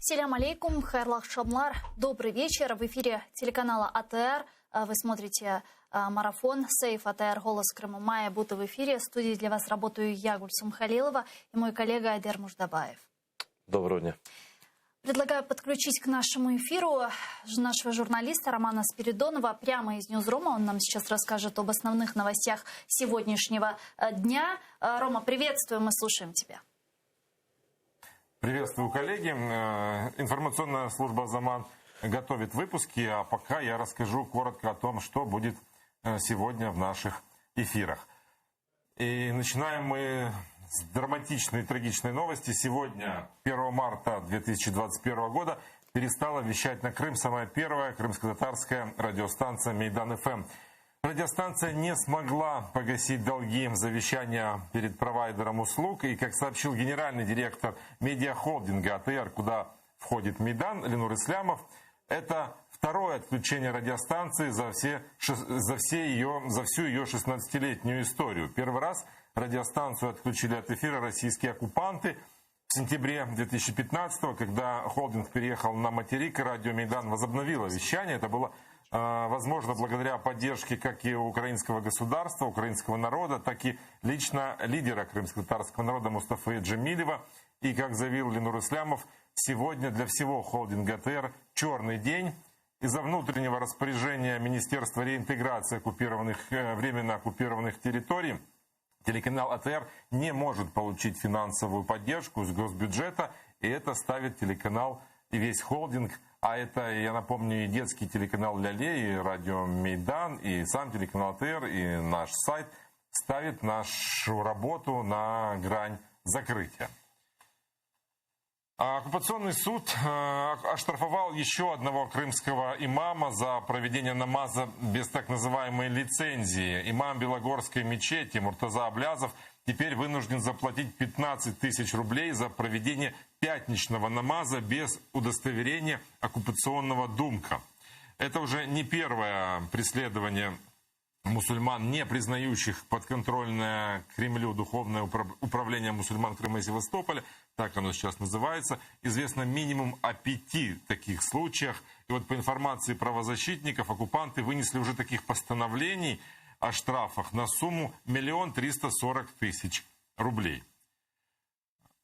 Селям алейкум, хайрлах шамлар. Добрый вечер. В эфире телеканала АТР. Вы смотрите марафон «Сейф АТР. Голос Крыма». Майя Бута в эфире. В студии для вас работаю я, Гульсум Халилова, и мой коллега Айдер Муждабаев. Доброго дня. Предлагаю подключить к нашему эфиру нашего журналиста Романа Спиридонова прямо из Ньюзрума. Он нам сейчас расскажет об основных новостях сегодняшнего дня. Рома, приветствую, мы слушаем тебя. Приветствую, коллеги. Информационная служба «Азаман» готовит выпуски, а пока я расскажу коротко о том, что будет сегодня в наших эфирах. И начинаем мы с драматичной и трагичной новости. Сегодня, 1 марта 2021 года, перестала вещать на Крым самая первая крымско-татарская радиостанция «Мейдан-ФМ». Радиостанция не смогла погасить долги завещания перед провайдером услуг. И, как сообщил генеральный директор медиахолдинга АТР, куда входит Мейдан, Ленур Ислямов, это второе отключение радиостанции за всю ее 16-летнюю историю. Первый раз радиостанцию отключили от эфира российские оккупанты в сентябре 2015-го, когда холдинг переехал на материк, и радио Мейдан возобновило вещание. Это было возможно благодаря поддержке как и украинского государства, украинского народа, так и лично лидера крымско-татарского народа Мустафы Джемилева. И, как заявил Ленур Ислямов, сегодня для всего холдинга АТР черный день. Из-за внутреннего распоряжения Министерства реинтеграции временно оккупированных территорий телеканал АТР не может получить финансовую поддержку из госбюджета, и это ставит телеканал и весь холдинг, а это, я напомню, и детский телеканал «Ляле», и радио «Мейдан», и сам телеканал АТР, и наш сайт, ставит нашу работу на грань закрытия. Оккупационный суд оштрафовал еще одного крымского имама за проведение намаза без так называемой лицензии. Имам Белогорской мечети Муртаза Аблязов теперь вынужден заплатить 15 тысяч рублей за проведение пятничного намаза без удостоверения оккупационного думка. Это уже не первое преследование мусульман, не признающих подконтрольное Кремлю Духовное управление мусульман Крыма и Севастополя, так оно сейчас называется. Известно минимум о 5 таких случаях. И вот по информации правозащитников, оккупанты вынесли уже таких постановлений о штрафах на сумму 1 340 000 рублей.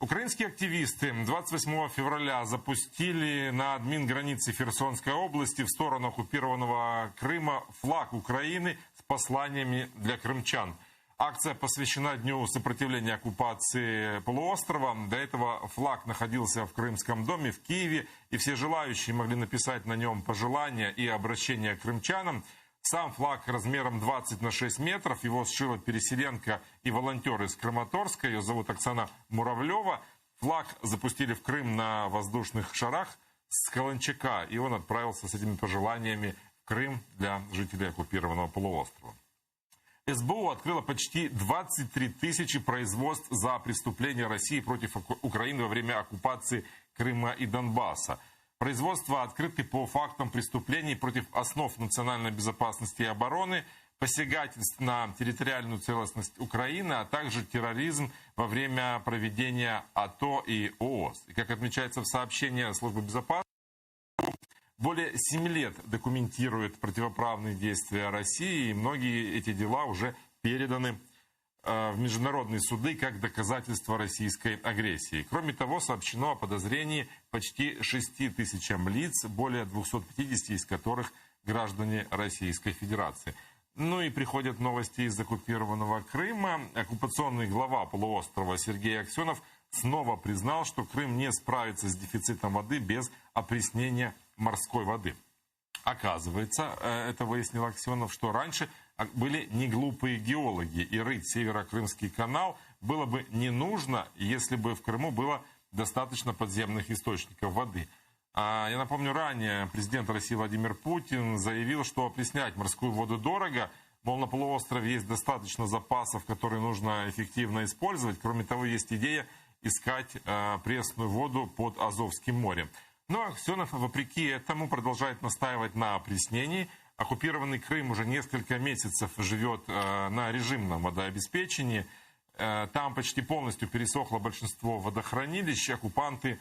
Украинские активисты 28 февраля запустили на админгранице Херсонской области в сторону оккупированного Крыма флаг Украины с посланиями для крымчан. Акция посвящена Дню сопротивления оккупации полуострова. До этого флаг находился в Крымском доме в Киеве, и все желающие могли написать на нем пожелания и обращения к крымчанам. Сам флаг размером 20 на 6 метров, его сшила переселенка и волонтер из Краматорска, ее зовут Оксана Муравлева. Флаг запустили в Крым на воздушных шарах с Каланчака, и он отправился с этими пожеланиями в Крым для жителей оккупированного полуострова. СБУ открыла почти 23 тысячи производств за преступления России против Украины во время оккупации Крыма и Донбасса. Производства открыты по фактам преступлений против основ национальной безопасности и обороны, посягательств на территориальную целостность Украины, а также терроризм во время проведения АТО и ООС. И как отмечается в сообщении службы безопасности, более 7 лет документирует противоправные действия России, и многие эти дела уже переданы в международные суды как доказательство российской агрессии. Кроме того, сообщено о подозрении почти 6 тысячам лиц, более 250 из которых граждане Российской Федерации. Ну и приходят новости из оккупированного Крыма. Оккупационный глава полуострова Сергей Аксенов снова признал, что Крым не справится с дефицитом воды без опреснения морской воды. Оказывается, это выяснил Аксенов, что раньше были не глупые геологи, и рыть Северо-Крымский канал было бы не нужно, если бы в Крыму было достаточно подземных источников воды. Я напомню, ранее президент России Владимир Путин заявил, что опреснять морскую воду дорого, мол, на полуострове есть достаточно запасов, которые нужно эффективно использовать. Кроме того, есть идея искать пресную воду под Азовским морем. Но Аксенов, вопреки этому, продолжает настаивать на опреснении. Оккупированный Крым уже несколько месяцев живет на режимном водообеспечении. Там почти полностью пересохло большинство водохранилищ. Оккупанты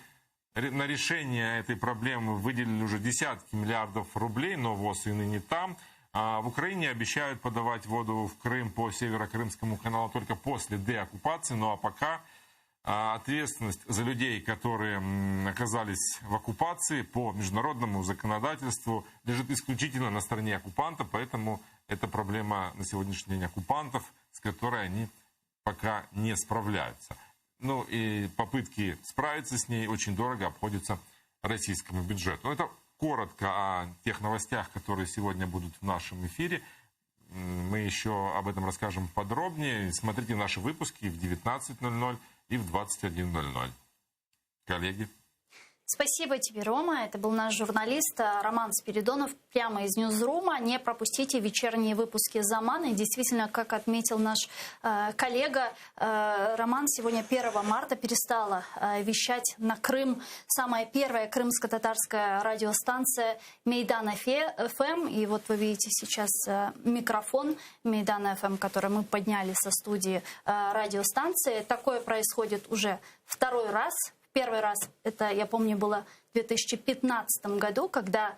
На решение этой проблемы выделили уже десятки миллиардов рублей, но ВОЗ и ныне там. В Украине обещают подавать воду в Крым по Северо-Крымскому каналу только после деоккупации. Ну а пока ответственность за людей, которые оказались в оккупации по международному законодательству, лежит исключительно на стороне оккупанта. Поэтому это проблема на сегодняшний день оккупантов, с которой они пока не справляются. Ну и попытки справиться с ней очень дорого обходятся российскому бюджету. Это коротко о тех новостях, которые сегодня будут в нашем эфире. Мы еще об этом расскажем подробнее. Смотрите наши выпуски в 19:00 и в 21:00. Коллеги. Спасибо тебе, Рома. Это был наш журналист Роман Спиридонов прямо из Ньюзрума. Не пропустите вечерние выпуски «Замана». И действительно, как отметил наш коллега, Роман, сегодня 1 марта перестала вещать на Крым самая первая крымско-татарская радиостанция Мейдан ФМ. И вот вы видите сейчас микрофон Мейдан ФМ, который мы подняли со студии радиостанции. Такое происходит уже второй раз. Первый раз, это, я помню, было в 2015 году, когда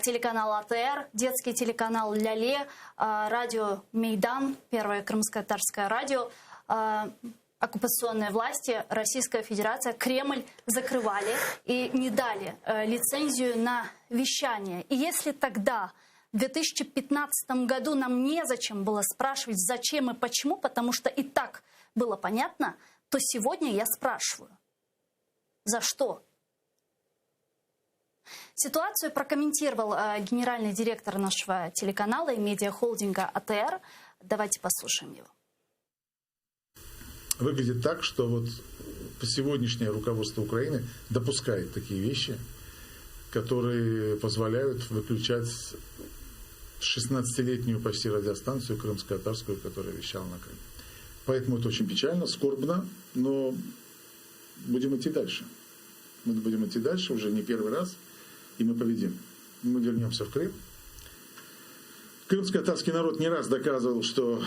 телеканал АТР, детский телеканал Ляле, радио Мейдан, первое крымско-татарское радио, оккупационные власти, Российская Федерация, Кремль закрывали и не дали лицензию на вещание. И если тогда, в 2015 году, нам незачем было спрашивать, зачем и почему, потому что и так было понятно, то сегодня я спрашиваю. За что? Ситуацию прокомментировал генеральный директор нашего телеканала и медиахолдинга АТР. Давайте послушаем его. Выглядит так, что вот сегодняшнее руководство Украины допускает такие вещи, которые позволяют выключать 16-летнюю почти радиостанцию крымско-татарскую, которая вещала на Крым. Поэтому это очень печально, скорбно, но будем идти дальше. Мы будем идти дальше уже не первый раз, и мы победим. Мы вернемся в Крым. Крымско-татарский народ не раз доказывал, что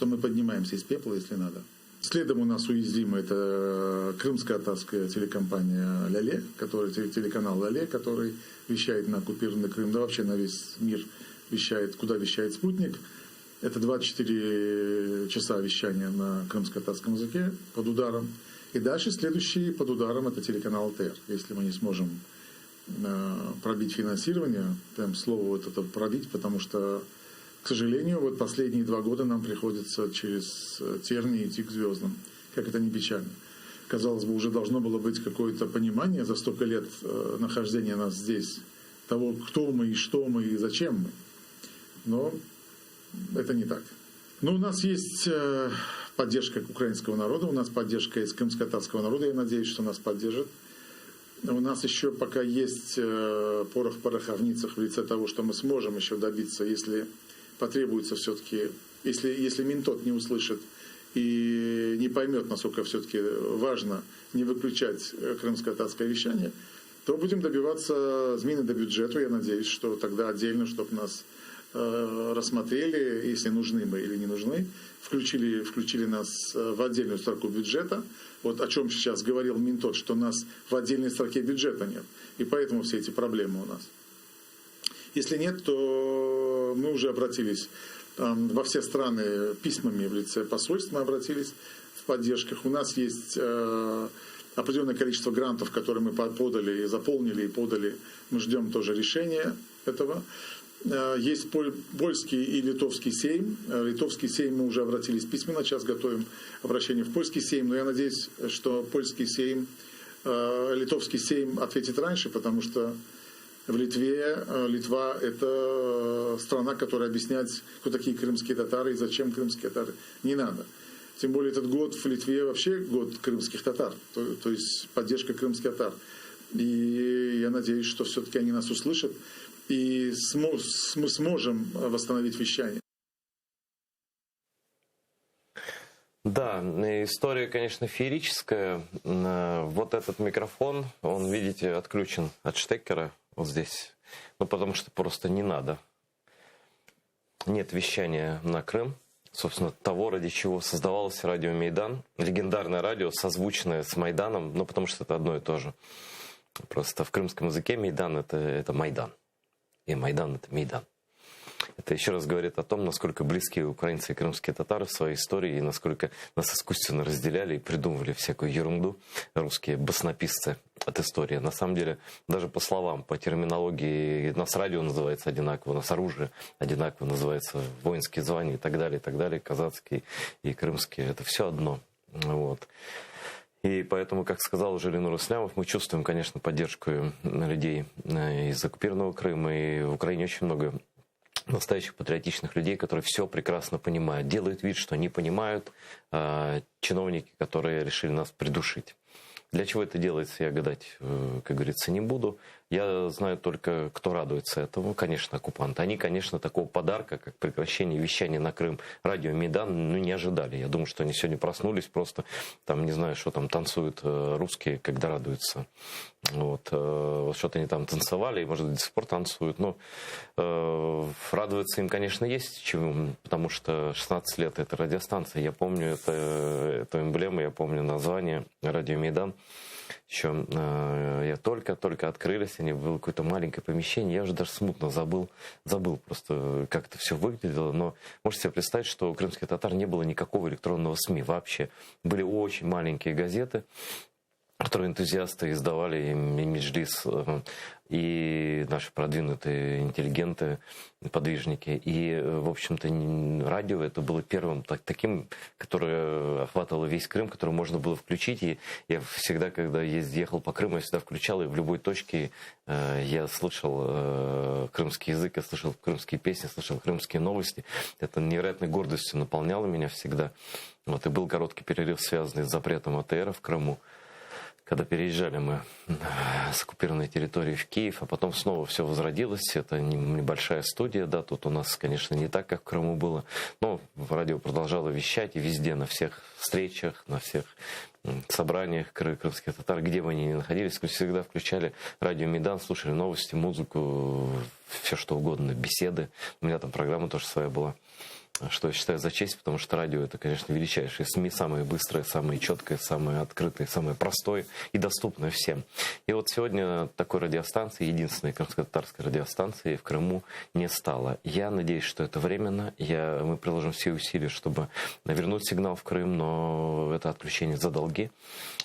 мы поднимаемся из пепла, если надо. Следом у нас уязвима это крымско-татарская телекомпания «Ляле», телеканал «Ляле», который вещает на оккупированный Крым, да вообще на весь мир вещает, куда вещает «Спутник». Это 24 часа вещания на крымско-татарском языке под ударом. И дальше следующий под ударом это телеканал АТР. Если мы не сможем пробить финансирование, прям слово вот это пробить, потому что, к сожалению, вот последние 2 года нам приходится через тернии идти к звездам. Как это не печально. Казалось бы, уже должно было быть какое-то понимание за столько лет нахождения нас здесь, того, кто мы и что мы и зачем мы. Но это не так. Но у нас есть поддержка украинского народа, у нас поддержка из крымско-татарского народа, я надеюсь, что нас поддержат. У нас еще пока есть порох в пороховницах в лице того, что мы сможем еще добиться, если потребуется все-таки, если Минтот не услышит и не поймет, насколько все-таки важно не выключать крымско-татарское вещание, то будем добиваться змины до бюджета. Я надеюсь, что тогда отдельно, чтобы нас рассмотрели, если нужны мы или не нужны, включили нас в отдельную строку бюджета. Вот о чем сейчас говорил Минтот, что у нас в отдельной строке бюджета нет. И поэтому все эти проблемы у нас. Если нет, то мы уже обратились во все страны письмами в лице посольств, мы обратились в поддержках. У нас есть определенное количество грантов, которые мы подали, заполнили и подали. Мы ждем тоже решения этого. Есть польский и литовский сейм. Литовский сейм мы уже обратились письменно, сейчас готовим обращение в польский сейм. Но я надеюсь, что литовский сейм ответит раньше, потому что Литва – это страна, которая объяснять, кто такие крымские татары и зачем крымские татары, не надо. Тем более этот год в Литве вообще год крымских татар, то есть поддержка крымских татар. И я надеюсь, что все-таки они нас услышат. И мы сможем восстановить вещание. Да, история, конечно, феерическая. Вот этот микрофон, он, видите, отключен от штекера вот здесь. Ну, потому что просто не надо. Нет вещания на Крым собственно, того, ради чего создавалось радио Майдан. Легендарное радио, созвучное с Майданом, ну, потому что это одно и то же. Просто в крымском языке Майдан это Майдан. И Майдан это Майдан. Это еще раз говорит о том, насколько близкие украинцы и крымские татары в своей истории, и насколько нас искусственно разделяли и придумывали всякую ерунду русские баснописцы от истории. На самом деле, даже по словам, по терминологии, нас радио называется одинаково, нас оружие одинаково называется, воинские звания и так далее, казацкие и крымские. Это все одно. Вот. И поэтому, как сказал уже Ленур Ислямов, мы чувствуем, конечно, поддержку людей из оккупированного Крыма, и в Украине очень много настоящих патриотичных людей, которые все прекрасно понимают, делают вид, что не понимают, чиновники, которые решили нас придушить. Для чего это делается, я гадать, как говорится, не буду. Я знаю только, кто радуется этому. Конечно, оккупанты. Они, конечно, такого подарка, как прекращение вещания на Крым радио Майдан, не ожидали. Я думаю, что они сегодня проснулись, просто там, не знаю, что там танцуют русские, когда радуются. Вот что-то они там танцевали, и, может быть, до сих пор танцуют. Но радоваться им, конечно, есть чему, потому что 16 лет это радиостанция. Я помню эту эмблему, я помню название радио Майдан. Еще я только открылись, они было какое-то маленькое помещение, я уже даже смутно забыл просто, как это все выглядело, но можете себе представить, что у крымских татар не было никакого электронного СМИ вообще. Были очень маленькие газеты, которые энтузиасты издавали, и Меджлис, и наши продвинутые интеллигенты, подвижники. И, в общем-то, радио это было первым таким, которое охватывало весь Крым, который можно было включить. И я всегда, когда ехал по Крыму, я всегда включал, и в любой точке я слышал крымский язык, я слышал крымские песни, слышал крымские новости. Это невероятной гордостью наполняло меня всегда. Вот, и был короткий перерыв, связанный с запретом АТР в Крыму, когда переезжали мы с оккупированной территории в Киев, а потом снова все возродилось. Это небольшая студия, да, тут у нас, конечно, не так, как в Крыму было, но радио продолжало вещать, и везде, на всех встречах, на всех собраниях крымских татар, где бы они ни находились, всегда включали радио Майдан, слушали новости, музыку, все что угодно, беседы. У меня там программа тоже своя была. Что я считаю за честь, потому что радио это, конечно, величайшие СМИ, самые быстрые, самые четкие, самые открытые, самые простое и доступное всем. И вот сегодня такой радиостанции, единственной крымско-татарской радиостанции в Крыму не стало. Я надеюсь, что это временно. Мы приложим все усилия, чтобы вернуть сигнал в Крым, но это отключение за долги,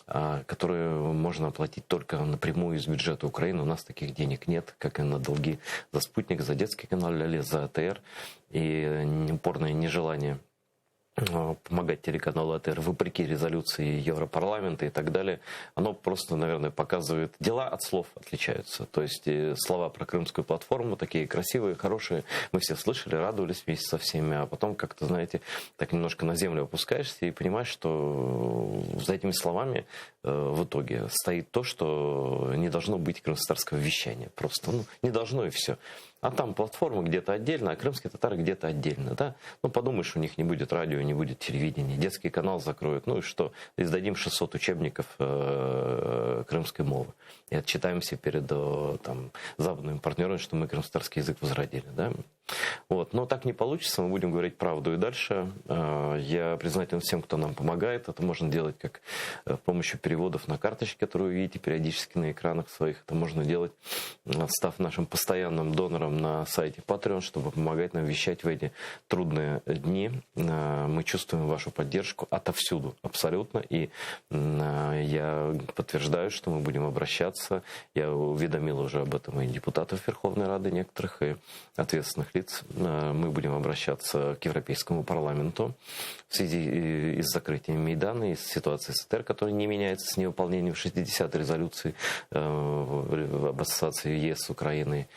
которые можно оплатить только напрямую из бюджета Украины. У нас таких денег нет, как и на долги за «Спутник», за детский канал «Ляле», за АТР. И упорное нежелание помогать телеканалу АТР вопреки резолюции Европарламента и так далее, оно просто, наверное, показывает, дела от слов отличаются. То есть слова про крымскую платформу такие красивые, хорошие, мы все слышали, радовались вместе со всеми, а потом как-то, знаете, так немножко на землю опускаешься и понимаешь, что за этими словами в итоге стоит то, что не должно быть крымско-татарского вещания. Просто, не должно и все. А там платформа где-то отдельно, а крымские татары где-то отдельно, да? Подумаешь, у них не будет радио, не будет телевидения, детский канал закроют, и что? Издадим 600 учебников крымской мовы. И отчитаемся перед западными партнерами, что мы крымско-татарский язык возродили, да? Вот. Но так не получится, мы будем говорить правду и дальше. Я признателен всем, кто нам помогает. Это можно делать как с помощью переводов на карточки, которые вы видите периодически на экранах своих. Это можно делать, став нашим постоянным донором на сайте Patreon, чтобы помогать нам вещать в эти трудные дни. Мы чувствуем вашу поддержку отовсюду, абсолютно. И я подтверждаю, что мы будем обращаться. Я уведомил уже об этом и депутатов Верховной Рады некоторых, и ответственных лиц. Мы будем обращаться к Европейскому парламенту в связи с закрытием Майдана и с ситуацией с АТР, которая не меняется с невыполнением 60-й резолюции об ассоциации ЕС с Украиной,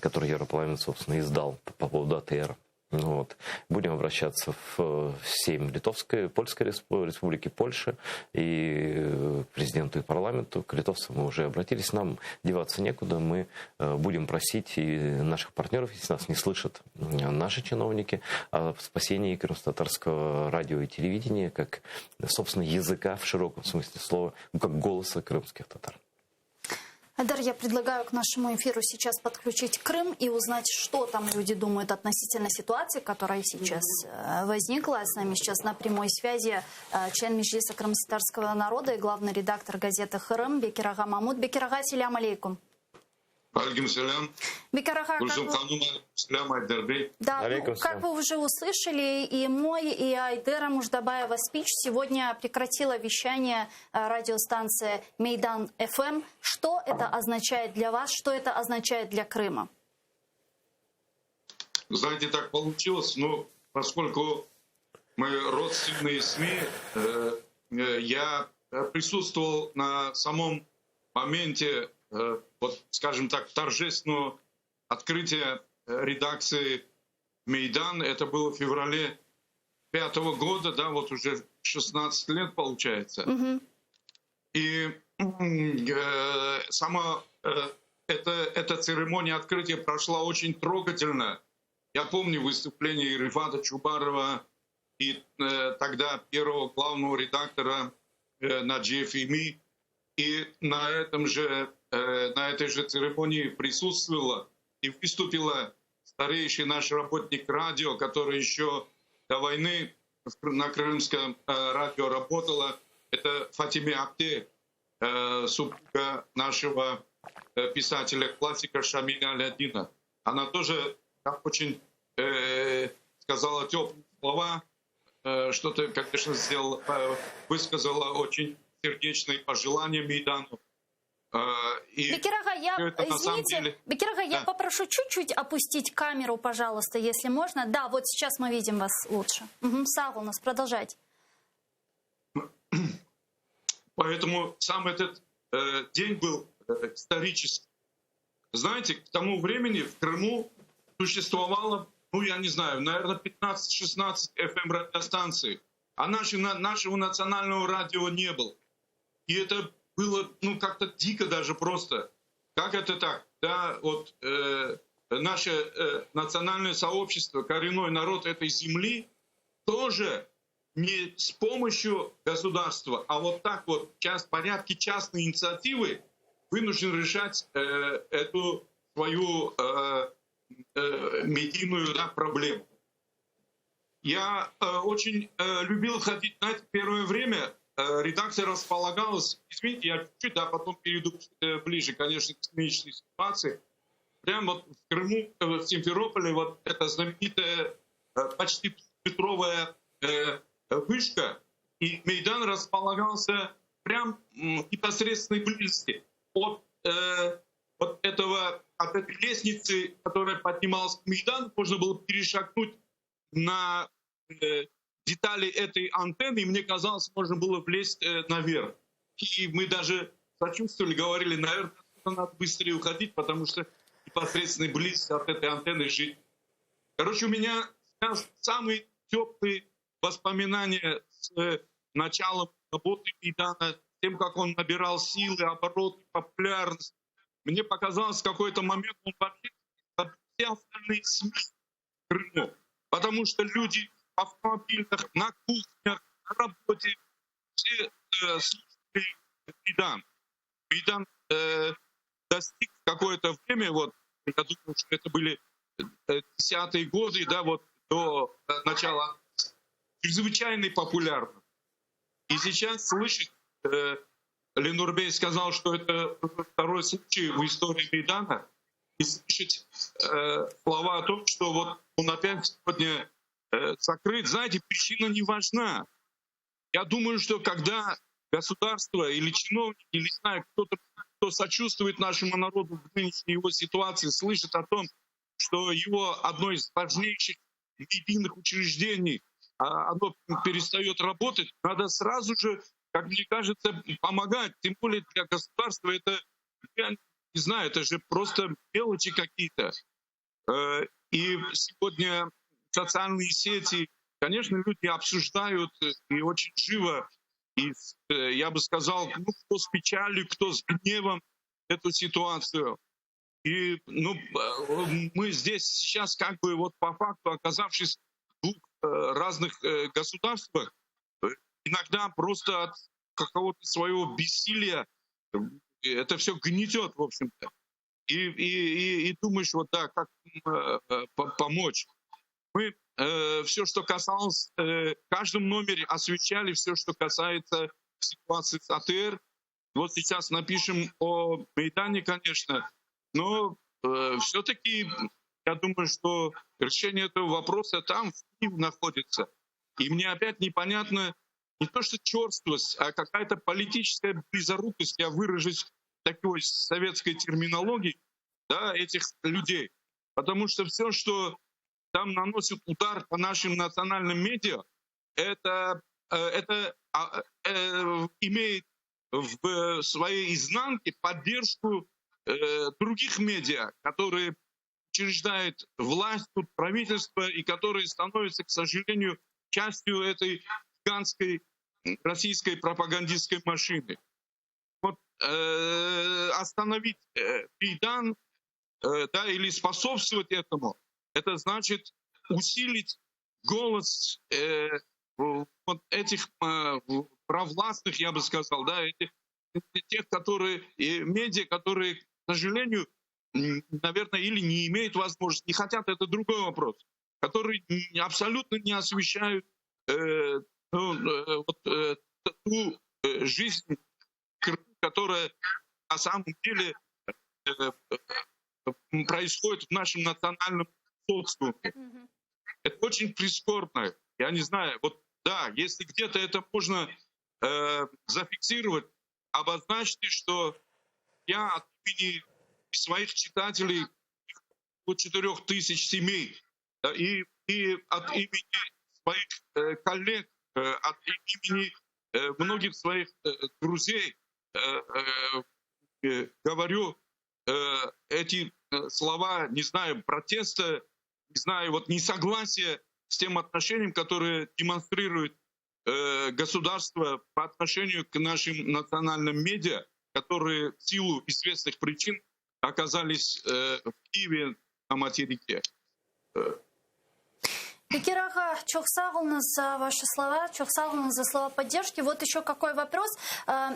которую Европарламент, собственно, издал по поводу АТР. Вот. Будем обращаться в Сейм Литовской, Польской Республики Польши и к президенту и парламенту. К литовцам мы уже обратились. Нам деваться некуда. Мы будем просить и наших партнеров, если нас не слышат наши чиновники, о спасении крымско-татарского радио и телевидения как, собственно, языка в широком смысле слова, как голоса крымских татар. Айдар, я предлагаю к нашему эфиру сейчас подключить Крым и узнать, что там люди думают относительно ситуации, которая сейчас возникла. С нами сейчас на прямой связи член Меджлиса крымтатарского народа и главный редактор газеты «Хырым» Бекир Ага Мамут. Бекир Ага, селям алейкум. Алейкум салям. Бекир Ага, да, как вы уже услышали, и мой, и Айдера Муждабаева спич сегодня прекратила вещание радиостанции Мейдан ФМ. Что это означает для вас, что это означает для Крыма? Знаете, так получилось, но поскольку мы родственные СМИ, я присутствовал на самом моменте, вот, скажем так, торжественного открытия редакции «Мейдан». Это было в феврале 2005 года, да, вот уже 16 лет получается. И сама эта церемония открытия прошла очень трогательно. Я помню выступление Рифата Чубарова и тогда первого главного редактора Наджи Фими. И на этой же церемонии присутствовала и выступила старейший наш работник радио, который еще до войны на крымском радио работала. Это Фатиме Акте, супруга нашего писателя-классика Шамиля Алядина. Она тоже очень сказала теплые слова, что-то, конечно, высказала очень сердечные пожелания Мейдану. Бекир Ага, извините, Бекир Ага, я попрошу чуть-чуть опустить камеру, пожалуйста, если можно. Да, вот сейчас мы видим вас лучше. Сагулнас, продолжайте. Поэтому сам этот день был исторический. Знаете, к тому времени в Крыму существовало, ну, я не знаю, наверное, 15-16 FM-радиостанций, а нашего национального радио не было. И это было, ну, как-то дико даже просто. Как это так? Да, вот наше национальное сообщество, коренной народ этой земли, тоже не с помощью государства, а вот так вот в порядке частной инициативы вынужден решать эту свою медийную, да, проблему. Я очень любил ходить, знаете, первое время редакция располагалась, извините, я чуть-чуть, да, потом перейду ближе, конечно, к нынешней ситуации. Прямо вот в Крыму, в Симферополе, вот эта знаменитая почти метровая вышка, и Мейдан располагался прям в непосредственной близости от этой лестницы, которая поднималась к Мейдану, можно было перешагнуть на детали этой антенны, и мне казалось, можно было влезть наверх. И мы даже сочувствовали, говорили, наверное, надо быстрее уходить, потому что непосредственной близости от этой антенны жить. Короче, у меня самые теплые воспоминания с началом работы Мейдана, тем, как он набирал силы, обороты, популярность. Мне показалось, в какой-то момент он вообще все остальные СМИ в Крыму. Потому что люди в автомобилях, на кухнях, на работе, все слушали Мейдан. Мейдан достиг в какое-то время, вот, я думаю, что это были 10-е годы, да, вот до начала, чрезвычайно популярно. И сейчас слышать, Ленурбей сказал, что это второй случай в истории Мейдана, и слышать слова о том, что вот он опять сегодня закрыт, знаете, причина не важна. Я думаю, что когда государство или чиновники, или, не знаю, кто-то, кто сочувствует нашему народу в нынешней его ситуации, слышит о том, что его одно из важнейших медийных учреждений, оно перестает работать, надо сразу же, как мне кажется, помогать. Тем более для государства это, я не знаю, это же просто мелочи какие-то. И сегодня социальные сети, конечно, люди обсуждают и очень живо, и я бы сказал, ну, кто с печалью, кто с гневом эту ситуацию. И ну, мы здесь сейчас как бы вот по факту, оказавшись в двух разных государствах, иногда просто от какого-то своего бессилия это все гнетет, в общем-то. И думаешь, вот да, как помочь. Мы все, что касалось, в каждом номере освещали все, что касается ситуации с АТР. Вот сейчас напишем о Майдане, конечно, но все-таки я думаю, что решение этого вопроса там, в Киеве, находится. И мне опять непонятно не то что черствость, а какая-то политическая близорукость, я выражусь такой советской терминологией, да, этих людей. Потому что все, что там наносит удар по нашим национальным медиа, это имеет в своей изнанке поддержку других медиа, которые учреждают власть, тут правительство, и которые становятся, к сожалению, частью этой гигантской российской пропагандистской машины. Вот остановить Майдан, да, или способствовать этому, это значит усилить голос вот этих провластных, я бы сказал, да, тех, которые, медиа, которые, к сожалению, наверное, или не имеют возможности, не хотят, это другой вопрос, которые абсолютно не освещают ту жизнь, которая на самом деле происходит в нашем национальном социуме. Это очень прискорбно. Я не знаю, вот да, если где-то это можно зафиксировать, обозначьте, что я от имени своих читателей, от 4000 семей, да, и от имени своих коллег, от имени многих своих друзей говорю эти слова, не знаю, протеста, не знаю, вот несогласия с тем отношением, которое демонстрирует государство по отношению к нашим национальным медиа, которые в силу известных причин оказались в Киеве на материке. Бекир Ага, çok sağ olun за ваши слова, çok sağ olun за слова поддержки. Вот еще какой вопрос.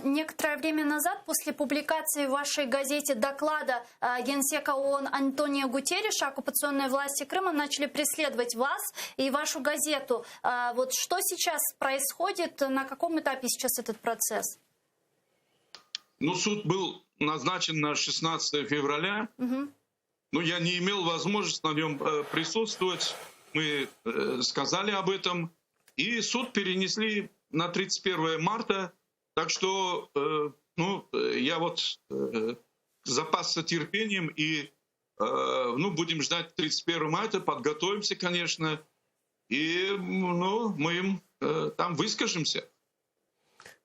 Некоторое время назад, после публикации в вашей газете доклада генсека ООН Антонио Гутерриша, оккупационные власти Крыма начали преследовать вас и вашу газету. Вот что сейчас происходит, на каком этапе сейчас этот процесс? Ну, суд был назначен на 16 февраля. Но я не имел возможности на нем присутствовать. Мы сказали об этом, и суд перенесли на 31 марта. Так что я вот запасся терпением, и будем ждать 31 марта, подготовимся, конечно, и мы там выскажемся.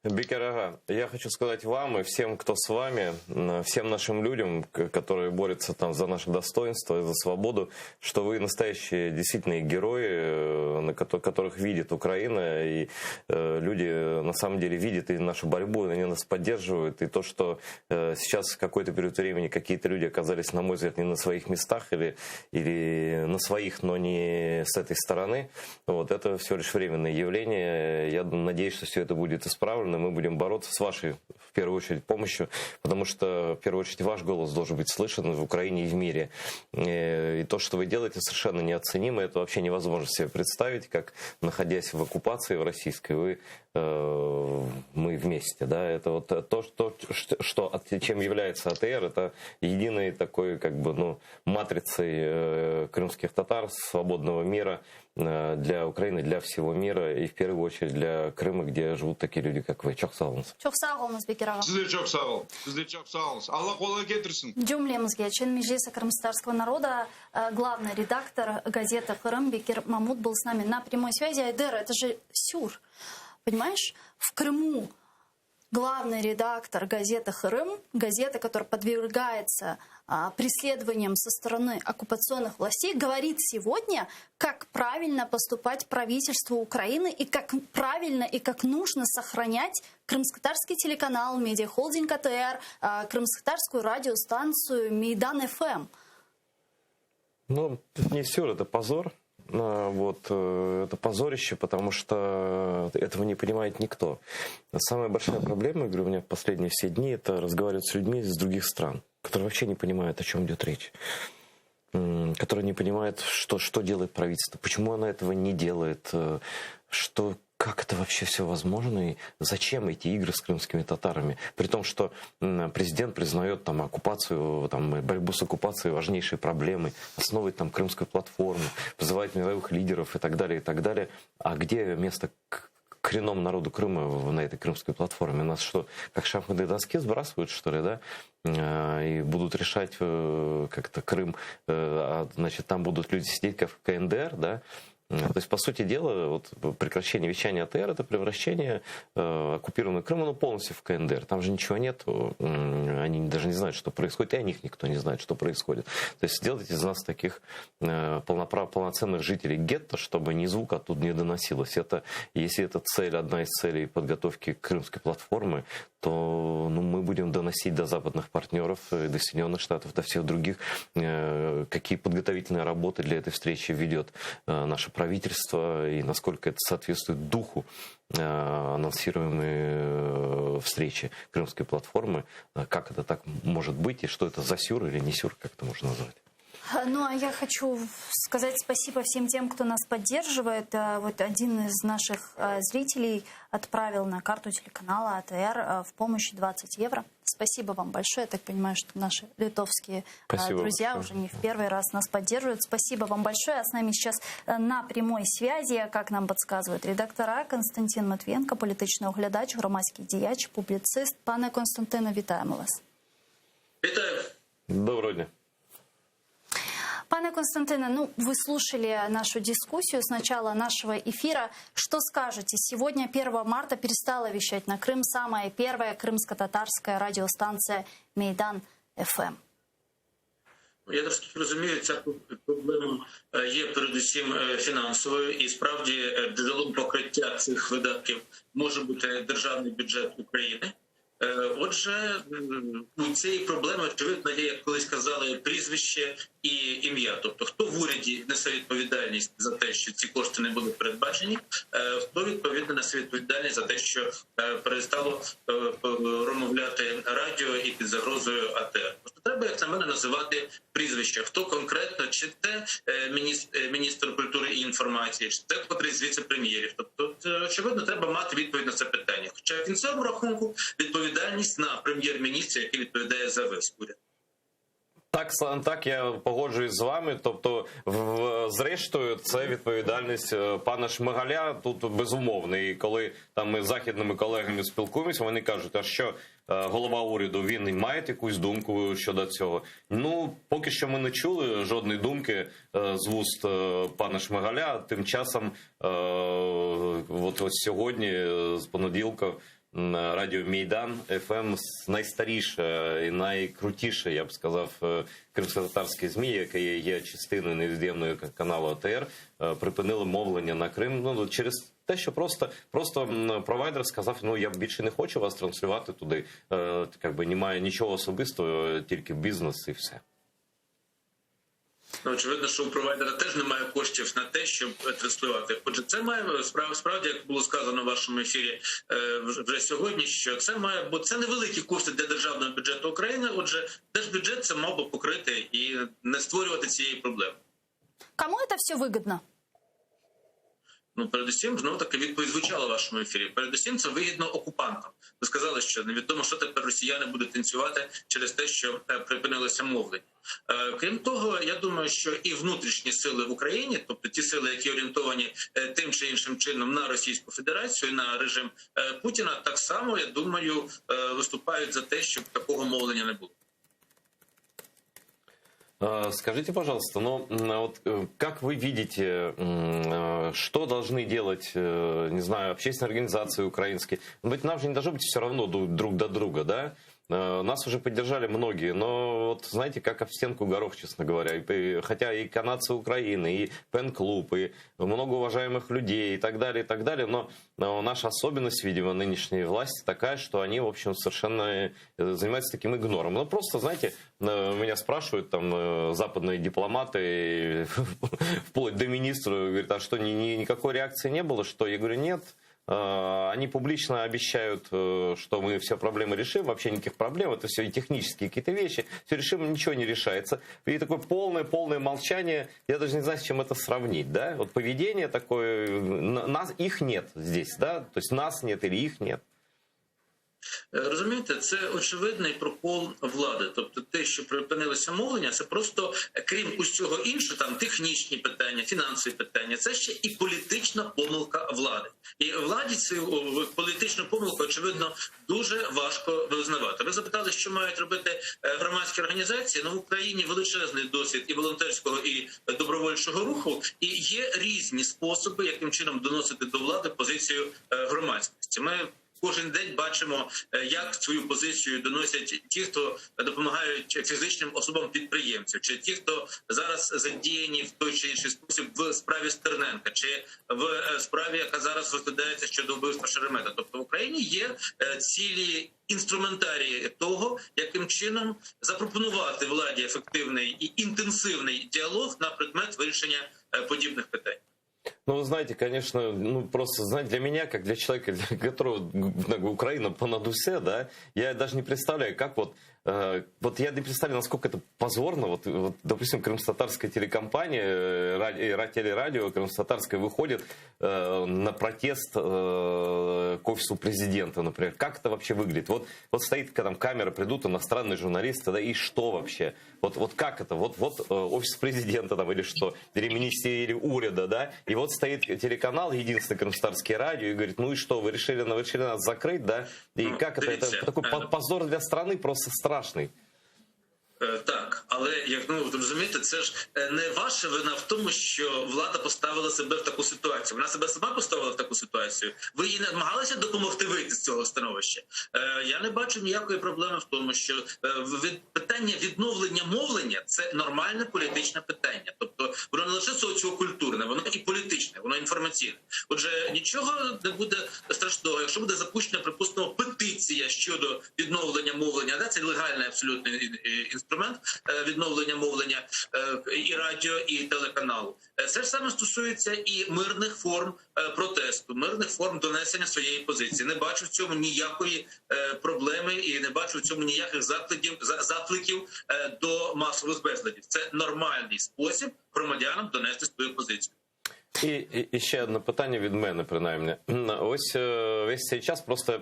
Бекир Ага, я хочу сказать вам и всем, кто с вами, всем нашим людям, которые борются там за наше достоинство и за свободу, что вы настоящие действительно герои, которых видит Украина, и люди на самом деле видят и нашу борьбу, и они нас поддерживают, и то, что сейчас в какой-то период времени какие-то люди оказались, на мой взгляд, не на своих местах или на своих, но не с этой стороны, вот, это всего лишь временное явление. Я надеюсь, что все это будет исправлено. Мы будем бороться с вашей, в первую очередь, помощью, потому что, в первую очередь, ваш голос должен быть слышен в Украине и в мире. И то, что вы делаете, совершенно неоценимо. Это вообще невозможно себе представить, как, находясь в оккупации в российской, мы вместе. Да? Это вот чем является АТР, это единой такой матрицей крымских татар, свободного мира для Украины, для всего мира и в первую очередь для Крыма, где живут такие люди, как вы. Çok sağ olunuz. Çok sağ olunuz Бекир Ага. Sizler çok sağ olun. Allah kolay getirsin. Джумлемызге, член Меджлиса крымстарского народа, главный редактор газеты «Крым» Бекир Мамут был с нами на прямой связи. Айдер, это же сюр. Понимаешь, в Крыму главный редактор газеты «Крым», газета, которая подвергается преследованиям со стороны оккупационных властей, говорит сегодня, как правильно поступать правительству Украины и как правильно и как нужно сохранять крымско-татарский телеканал, медиахолдинг АТР, крымско-татарскую радиостанцию Майдан ФМ. Ну, это не сюр, это позор. Вот, это позорище, потому что этого не понимает никто. Самая большая проблема, я говорю, у меня в последние все дни, это разговаривать с людьми из других стран, которые вообще не понимают, о чем идет речь. Которые не понимают, что делает правительство, почему оно этого не делает, как это вообще все возможно и зачем эти игры с крымскими татарами. При том, что президент признает там оккупацию, борьбу с оккупацией важнейшей проблемой, основывает там крымскую платформу, вызывает мировых лидеров и так далее, и так далее. А где место коренному народу Крыма на этой крымской платформе? Нас что, как шахматные доски сбрасывают, что ли, да? И будут решать как-то Крым, значит, там будут люди сидеть как в КНДР, да? То есть, по сути дела, вот прекращение вещания АТР – это превращение оккупированного Крыма полностью в КНДР. Там же ничего нет, они даже не знают, что происходит, и о них никто не знает, что происходит. То есть, сделать из нас таких полноценных жителей гетто, чтобы ни звук оттуда не доносилось. Если это одна из целей подготовки крымской платформы, то мы будем доносить до западных партнеров, до Соединенных Штатов, до всех других, какие подготовительные работы для этой встречи ведет наше правительство и насколько это соответствует духу анонсируемой встречи крымской платформы, как это так может быть и что это за сюр или не сюр, как это можно назвать. Ну, а я хочу сказать спасибо всем тем, кто нас поддерживает. Вот один из наших зрителей отправил на карту телеканала АТР в помощь 20 евро. Спасибо вам большое. Я так понимаю, что наши литовские друзья уже не в первый раз нас поддерживают. Спасибо вам большое. А с нами сейчас на прямой связи, как нам подсказывают редактора, Константин Матвієнко, політичний оглядач, громадський діяч, публицист. Пане Константине, вітаємо вас. Вітаю. Доброго дня. Пане Константине, вы слушали нашу дискуссию с начала нашего эфира. Что скажете? Сегодня, 1 марта, перестала вещать на Крым самая первая крымско-татарская радиостанция «Мейдан-ФМ». Я наскільки розумію, ця проблема є передусім фінансовою, і справді джерелом покриття цих видатків може бути державний бюджет України. Отже, у цієї проблеми, очевидно, є, як колись казали, прізвище і ім'я. Тобто, хто в уряді несе відповідальність за те, що ці кошти не були передбачені, хто, відповідно, несе відповідальність за те, що перестало промовляти радіо і під загрозою АТР. Тобто, треба, як на мене, називати прізвище. Хто конкретно, чи це міністр культури і інформації, чи це котрий з віце-прем'єрів. Тобто, очевидно, треба мати відповідь на це питання. Хоча в кінцевому рахунку відповідальність на прем'єр-міністра, який відповідає за весь уряд. Так, я погоджуюсь з вами. Тобто, зрештою, це відповідальність пана Шмигаля тут безумовно. І коли там ми з західними колегами спілкуємося, вони кажуть, а що голова уряду, він має якусь думку щодо цього? Поки що ми не чули жодної думки з вуст пана Шмигаля. Тим часом, от сьогодні, з понеділка, радіо Мейдан ФМ, найстаріше і найкрутіше, я б сказав, кримсько-татарське ЗМІ, яке є частиною невід'ємної каналу АТР, припинили мовлення на Крим. Через те, що просто провайдер сказав, я більше не хочу вас транслювати туди. Немає нічого особистого, тільки бізнес і все. Очевидно, що у провайдера теж немає коштів на те, щоб транслювати. Отже, це має справді, як було сказано в вашому ефірі вже сьогодні, що це має, бо це невеликі кошти для державного бюджету України. Отже, держбюджет це мав би покрити і не створювати цієї проблеми. Кому це все вигідно? Передусім, знову таки відповідь звучала в вашому ефірі. Передусім, це вигідно окупантам. Ви сказали, що невідомо, що тепер росіяни будуть танцювати через те, що припинилося мовлення. Крім того, я думаю, що і внутрішні сили в Україні, тобто ті сили, які орієнтовані тим чи іншим чином на Російську Федерацію, на режим Путіна, так само, я думаю, виступають за те, щоб такого мовлення не було. Скажите, пожалуйста, как вы видите, что должны делать, не знаю, общественные организации украинские? Ведь нам же не должно быть все равно друг до друга, да? Нас уже поддержали многие, но вот знаете, как об стенку горох, честно говоря. Хотя и канадцы Украины, и Пен-клуб, и много уважаемых людей и так далее, но наша особенность, видимо, нынешней власти такая, что они, в общем, совершенно занимаются таким игнором. Ну, просто, знаете, меня спрашивают там западные дипломаты, вплоть до министра, говорят, а что, никакой реакции не было, что? Я говорю, нет. Они публично обещают, что мы все проблемы решим, вообще никаких проблем, это все и технические какие-то вещи, все решим, ничего не решается. И такое полное молчание, я даже не знаю, с чем это сравнить, да? Вот поведение такое, их нет здесь, да? То есть нас нет или их нет. Розумієте, це очевидний прокол влади. Тобто те, що припинилося мовлення, це просто, крім усього іншого, там технічні питання, фінансові питання, це ще і політична помилка влади. І владі цю політичну помилку, очевидно, дуже важко визнавати. Ви запитали, що мають робити громадські організації. Ну, в Україні величезний досвід і волонтерського, і добровольчого руху, і є різні способи, яким чином доносити до влади позицію громадськості. Ми кожен день бачимо, як свою позицію доносять ті, хто допомагають фізичним особам-підприємцям, чи ті, хто зараз задіяні в той чи інший спосіб в справі Стерненка, чи в справі, яка зараз розглядається щодо вбивства Шеремета. Тобто в Україні є цілі інструментарії того, яким чином запропонувати владі ефективний і інтенсивний діалог на предмет вирішення подібних питань. Ну, вы знаете, конечно, просто, знаете, для меня, как для человека, для которого Украина по душе, да, я даже не представляю, как вот я не представляю, насколько это позорно. Вот допустим, крымско-татарская телекомпания, телерадио крымско-татарская выходит на протест к офису президента, например. Как это вообще выглядит? Вот стоит там камера, придут иностранные журналисты, да, и что вообще? Вот как это? Вот офис президента там или что? Или министерия уряда, да? И вот стоит телеканал, единственный крымско-татарский радио, и говорит, ну и что, вы решили нас закрыть, да? И как это? Это такой позор для страны просто страшный. Так, але як розумієте, це ж не ваша вина в тому, що влада поставила себе в таку ситуацію. Вона себе сама поставила в таку ситуацію. Ви їй намагалися допомогти вийти з цього становища. Я не бачу ніякої проблеми в тому, що питання відновлення мовлення – це нормальне політичне питання. Тобто воно не лише соціокультурне, воно і політичне, воно інформаційне. Отже, нічого не буде страшного, якщо буде запущена, припустимо, петиція щодо відновлення мовлення. Це легальний абсолютний інструмент відновлення мовлення і радіо, і телеканалу. Це ж саме стосується і мирних форм протесту, мирних форм донесення своєї позиції. Не бачу в цьому ніякої проблеми і не бачу в цьому ніяких закликів до масових безладів. Це нормальний спосіб громадянам донести свою позицію. І ще одне питання від мене, принаймні. Ось весь цей час просто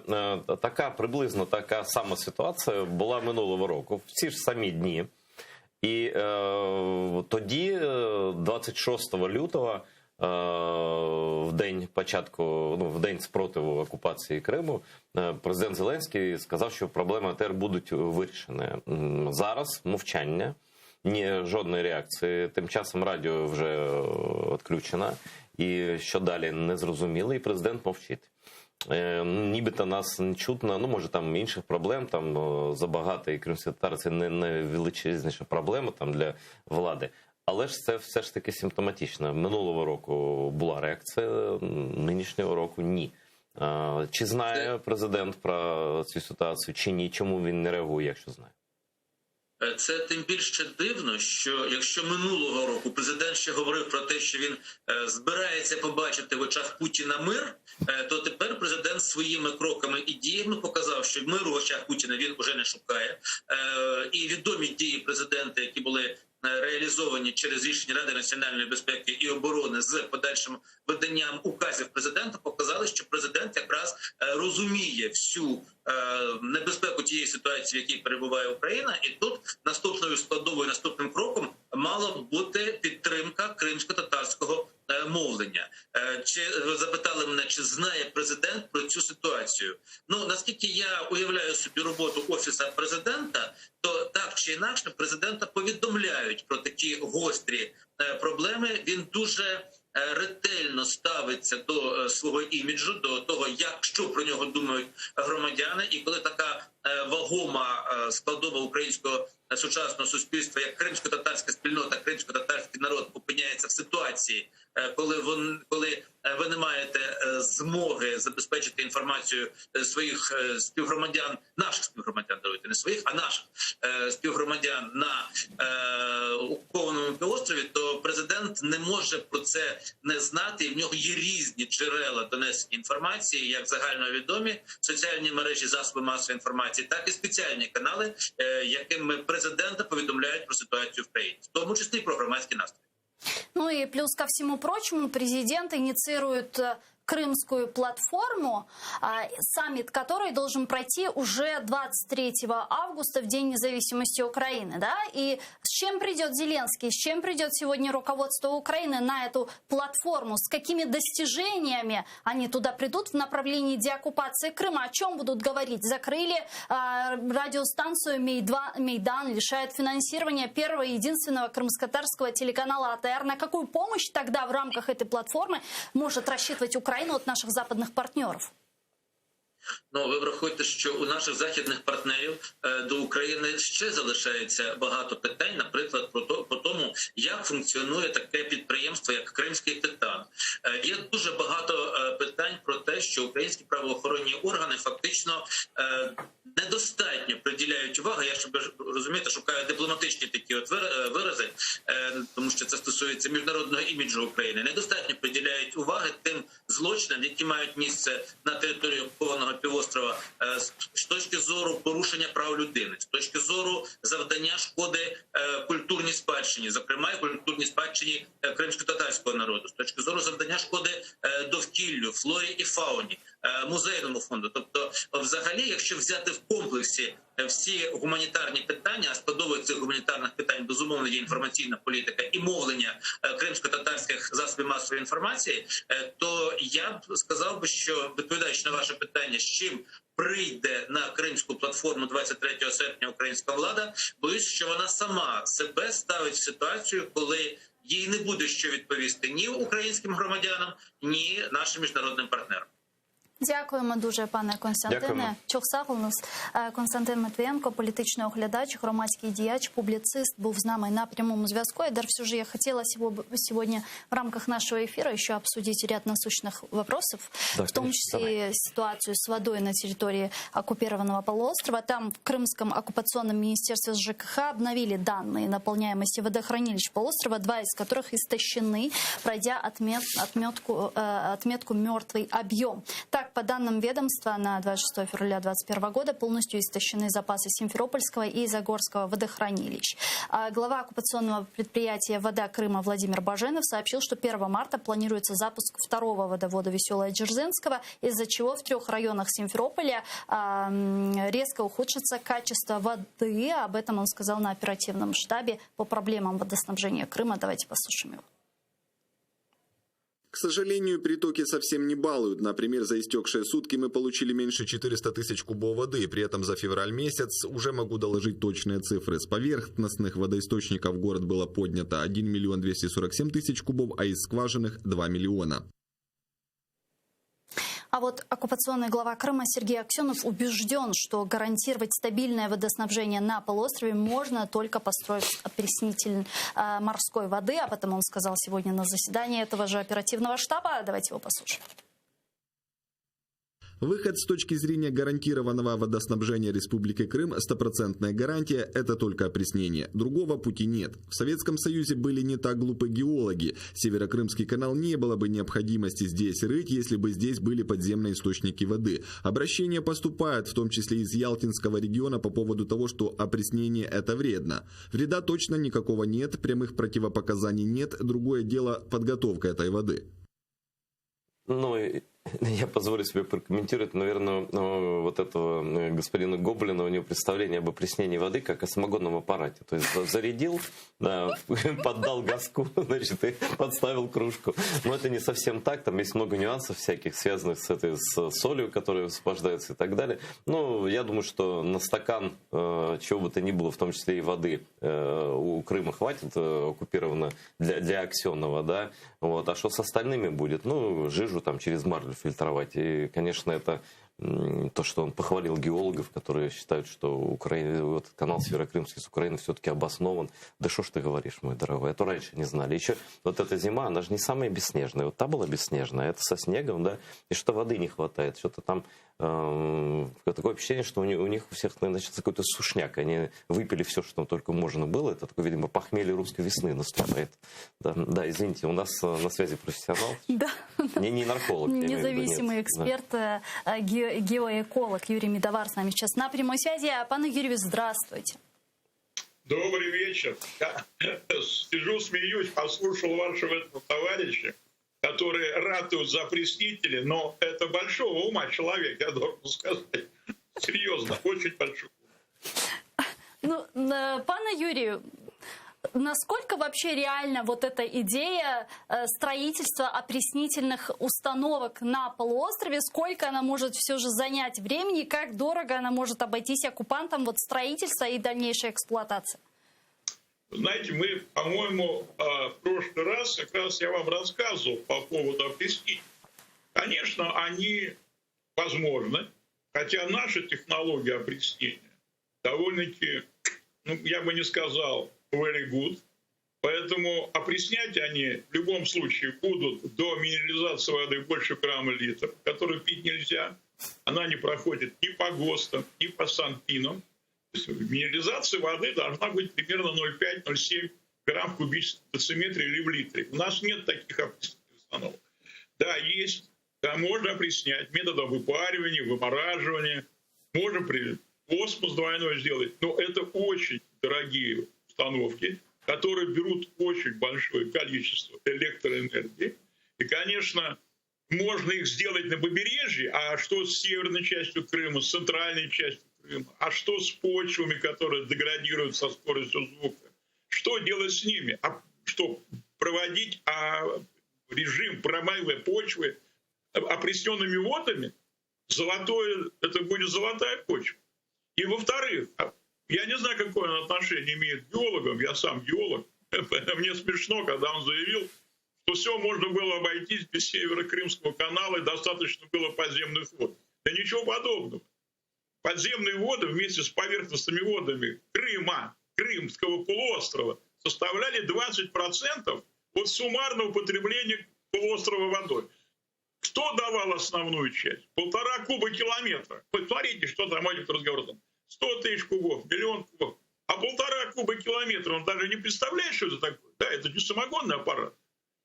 приблизно така сама ситуація була минулого року, в ці ж самі дні. І тоді, 26 лютого, в день початку, в день спротиву окупації Криму, президент Зеленський сказав, що проблеми АТР будуть вирішені. Зараз мовчання. Ні жодної реакції. Тим часом радіо вже відключено. І що далі не зрозуміло, і президент мовчить. Нібито нас не чутно, може там інших проблем, там забагато, і кримсько-татари це не величезніша проблема там для влади. Але ж це все ж таки симптоматично. Минулого року була реакція, нинішнього року ні. Чи знає президент про цю ситуацію, чи ні? Чому він не реагує, якщо знає? Це тим більше дивно, що якщо минулого року президент ще говорив про те, що він збирається побачити в очах Путіна мир, то тепер президент своїми кроками і діями показав, що миру в очах Путіна він уже не шукає. І відомі дії президента, які були реалізовані через рішення Ради національної безпеки і оборони з подальшим виданням указів президента, показали, що президент якраз розуміє всю небезпеку тієї ситуації, в якій перебуває Україна, і тут наступною складовою, наступним кроком мала б бути підтримка кримсько-татарського мовлення. Чи ви запитали мене, чи знає президент про цю ситуацію? Наскільки я уявляю собі роботу Офісу президента, то так чи інакше президента повідомляють про такі гострі проблеми. Він дуже ретельно ставиться до свого іміджу, до того, що про нього думають громадяни, і коли така вагома складова українського сучасного суспільства, як кримсько-татарська спільнота, кримсько-татарський народ опиняється в ситуації, коли ви не маєте змоги забезпечити інформацію своїх співгромадян, наших співгромадян, даруйте, не своїх, а наших співгромадян на окупованому півострові, то президент не може про це не знати. І в нього є різні джерела донесення інформації, як загальновідомі соціальні мережі, засоби масової інформації, так і спеціальні канали, якими президента повідомляють про ситуацію в країні, в тому числі і про громадські настрої. Ну и плюс ко всему прочему, президент инициирует крымскую платформу, саммит которой должен пройти уже 23 августа, в День независимости Украины. Да? И с чем придет Зеленский, с чем придет сегодня руководство Украины на эту платформу, с какими достижениями они туда придут в направлении деоккупации Крыма, о чем будут говорить? Закрыли радиостанцию «Мейдан», лишают финансирования первого и единственного крымско-татарского телеканала АТР. На какую помощь тогда в рамках этой платформы может рассчитывать Украина от наших западных партнеров? Ну, ви врахуйте, що у наших західних партнерів до України ще залишається багато питань, наприклад, по тому, як функціонує таке підприємство, як Кримський титан. Є дуже багато питань про те, що українські правоохоронні органи фактично недостатньо приділяють увагу. Я, щоб розумієте, шукаю дипломатичні такі вирази, тому що це стосується міжнародного іміджу України. Недостатньо приділяють уваги тим злочинам, які мають місце на території окупованого півострова з точки зору порушення прав людини, з точки зору завдання шкоди культурній спадщині, зокрема і культурній спадщині кримсько-татарського народу, з точки зору завдання шкоди довкіллю, флорі і фауні, музейному фонду. Тобто, взагалі, якщо взяти в комплексі всі гуманітарні питання, а складовою цих гуманітарних питань, безумовно, є інформаційна політика і мовлення кримсько-татарських засобів масової інформації, то я б сказав би, що, відповідаючи на ваше питання, з чим прийде на Кримську платформу 23 серпня українська влада, боюсь, що вона сама себе ставить в ситуацію, коли їй не буде що відповісти ні українським громадянам, ні нашим міжнародним партнерам. Дякуємо дуже, пане Константине. Чохсах у нас Константин Матвієнко, політичний оглядач, громадський діяч, публіцист, був з нами на прямому зв'язку. Эдар, все же я хотела сегодня в рамках нашего эфира еще обсудить ряд насущных вопросов, да, в том числе ситуацию с водой на территории оккупированного полуострова. Там в Крымском оккупационном министерстве ЖКХ обновили данные наполняемости водохранилищ полуострова, 2 из которых истощены, пройдя отметку «мертвый объем». Так, по данным ведомства, на 26 февраля 2021 года полностью истощены запасы Симферопольского и Загорского водохранилищ. Глава оккупационного предприятия «Вода Крыма» Владимир Баженов сообщил, что 1 марта планируется запуск второго водовода Веселая Дзержинского, из-за чего в 3 районах Симферополя резко ухудшится качество воды. Об этом он сказал на оперативном штабе по проблемам водоснабжения Крыма. Давайте послушаем его. К сожалению, притоки совсем не балуют. Например, за истекшие сутки мы получили меньше 400 тысяч кубов воды. При этом за февраль месяц уже могу доложить точные цифры. С поверхностных водоисточников в город было поднято 1 миллион 247 тысяч кубов, а из скважинных 2 миллиона. А вот оккупационный глава Крыма Сергей Аксенов убежден, что гарантировать стабильное водоснабжение на полуострове можно только построив опреснитель морской воды. Об этом он сказал сегодня на заседании этого же оперативного штаба. Давайте его послушаем. Выход с точки зрения гарантированного водоснабжения Республики Крым, стопроцентная гарантия – это только опреснение. Другого пути нет. В Советском Союзе были не так глупы геологи. Северокрымский канал не было бы необходимости здесь рыть, если бы здесь были подземные источники воды. Обращения поступают, в том числе из Ялтинского региона, по поводу того, что опреснение – это вредно. Вреда точно никакого нет, прямых противопоказаний нет. Другое дело – подготовка этой воды. Ну, Я позволю себе прокомментировать, наверное, вот этого господина Гоблина, у него представление об опреснении воды как о самогонном аппарате. То есть зарядил, да, поддал газку, значит, и подставил кружку. Но это не совсем так, там есть много нюансов всяких, связанных с солью, которая высвобождается и так далее. Ну, я думаю, что на стакан чего бы то ни было, в том числе и воды, у Крыма хватит оккупировано для Аксенова, да. Вот. А что с остальными будет? Ну, жижу там через марлю фильтровать. И, конечно, это то, что он похвалил геологов, которые считают, что Украина, вот канал Северокрымский с Украины все-таки обоснован. Да что ж ты говоришь, мой дорогой, а то раньше не знали. Еще вот эта зима, она же не самая бесснежная. Вот та была бесснежная, это со снегом, да, и что воды не хватает. Что-то там такое ощущение, что у них у всех начался какой-то сушняк. Они выпили все, что только можно было. Это такое, видимо, похмелье русской весны наступает. Да, извините, у нас на связи профессионал. Да. Не нарколог. Независимый эксперт, геоэколог Юрий Медовар с нами сейчас на прямой связи. Пане Юрию, здравствуйте. Добрый вечер. Я сижу, смеюсь, послушал вашего товарища, которые ратуют за опреснители, но это большого ума человек, я должен сказать. Серьезно, очень большого. Ну, пане Юрию, насколько вообще реально вот эта идея строительства опреснительных установок на полуострове, сколько она может все же занять времени, как дорого она может обойтись оккупантам, вот строительство и дальнейшая эксплуатация? Знаете, мы, по-моему, в прошлый раз как раз я вам рассказывал по поводу опреснителей. Конечно, они возможны, хотя наша технология опреснения довольно-таки, ну, я бы не сказал, very good. Поэтому опреснять они в любом случае будут до минерализации воды больше грамма литра, которую пить нельзя. Она не проходит ни по ГОСТам, ни по Санпинам. Минерализация воды должна быть примерно 0,5-0,7 грамм в кубическом дециметре или в литре. У нас нет таких опреснительных установок. Да, есть. Да, можно опреснять методом выпаривания, вымораживания. Можно осмос двойной сделать. Но это очень дорогие установки, которые берут очень большое количество электроэнергии. И, конечно, можно их сделать на побережье, а что с северной частью Крыма, с центральной частью Крыма, а что с почвами, которые деградируют со скоростью звука, что делать с ними, что проводить режим промывки почвы опресненными водами, это будет золотая почва. И во-вторых, я не знаю, какое он отношение имеет к геологам, я сам геолог. Мне смешно, когда он заявил, что все можно было обойтись без Северо-Крымского канала и достаточно было подземных вод. Да ничего подобного. Подземные воды вместе с поверхностными водами Крыма, Крымского полуострова составляли 20% от суммарного потребления полуострова водой. Кто давал основную часть? 1,5 куба километра. Посмотрите, что там идет разговор. 100 тысяч кубов, 1 миллион кубов. А 1,5 куба километра, он даже не представляет, что это такое. Да, это не самогонный аппарат.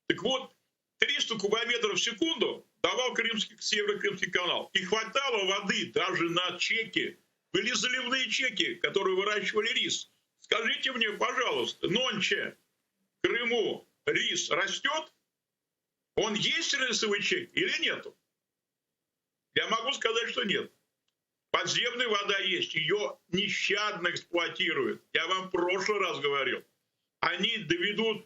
Так вот, 300 кубометров в секунду давал Северо-Крымский канал. И хватало воды даже на чеки. Были заливные чеки, которые выращивали рис. Скажите мне, пожалуйста, нонче в Крыму рис растет? Он есть рисовый чек или нету? Я могу сказать, что нет. Подземная вода есть, ее нещадно эксплуатируют. Я вам в прошлый раз говорил. Они доведут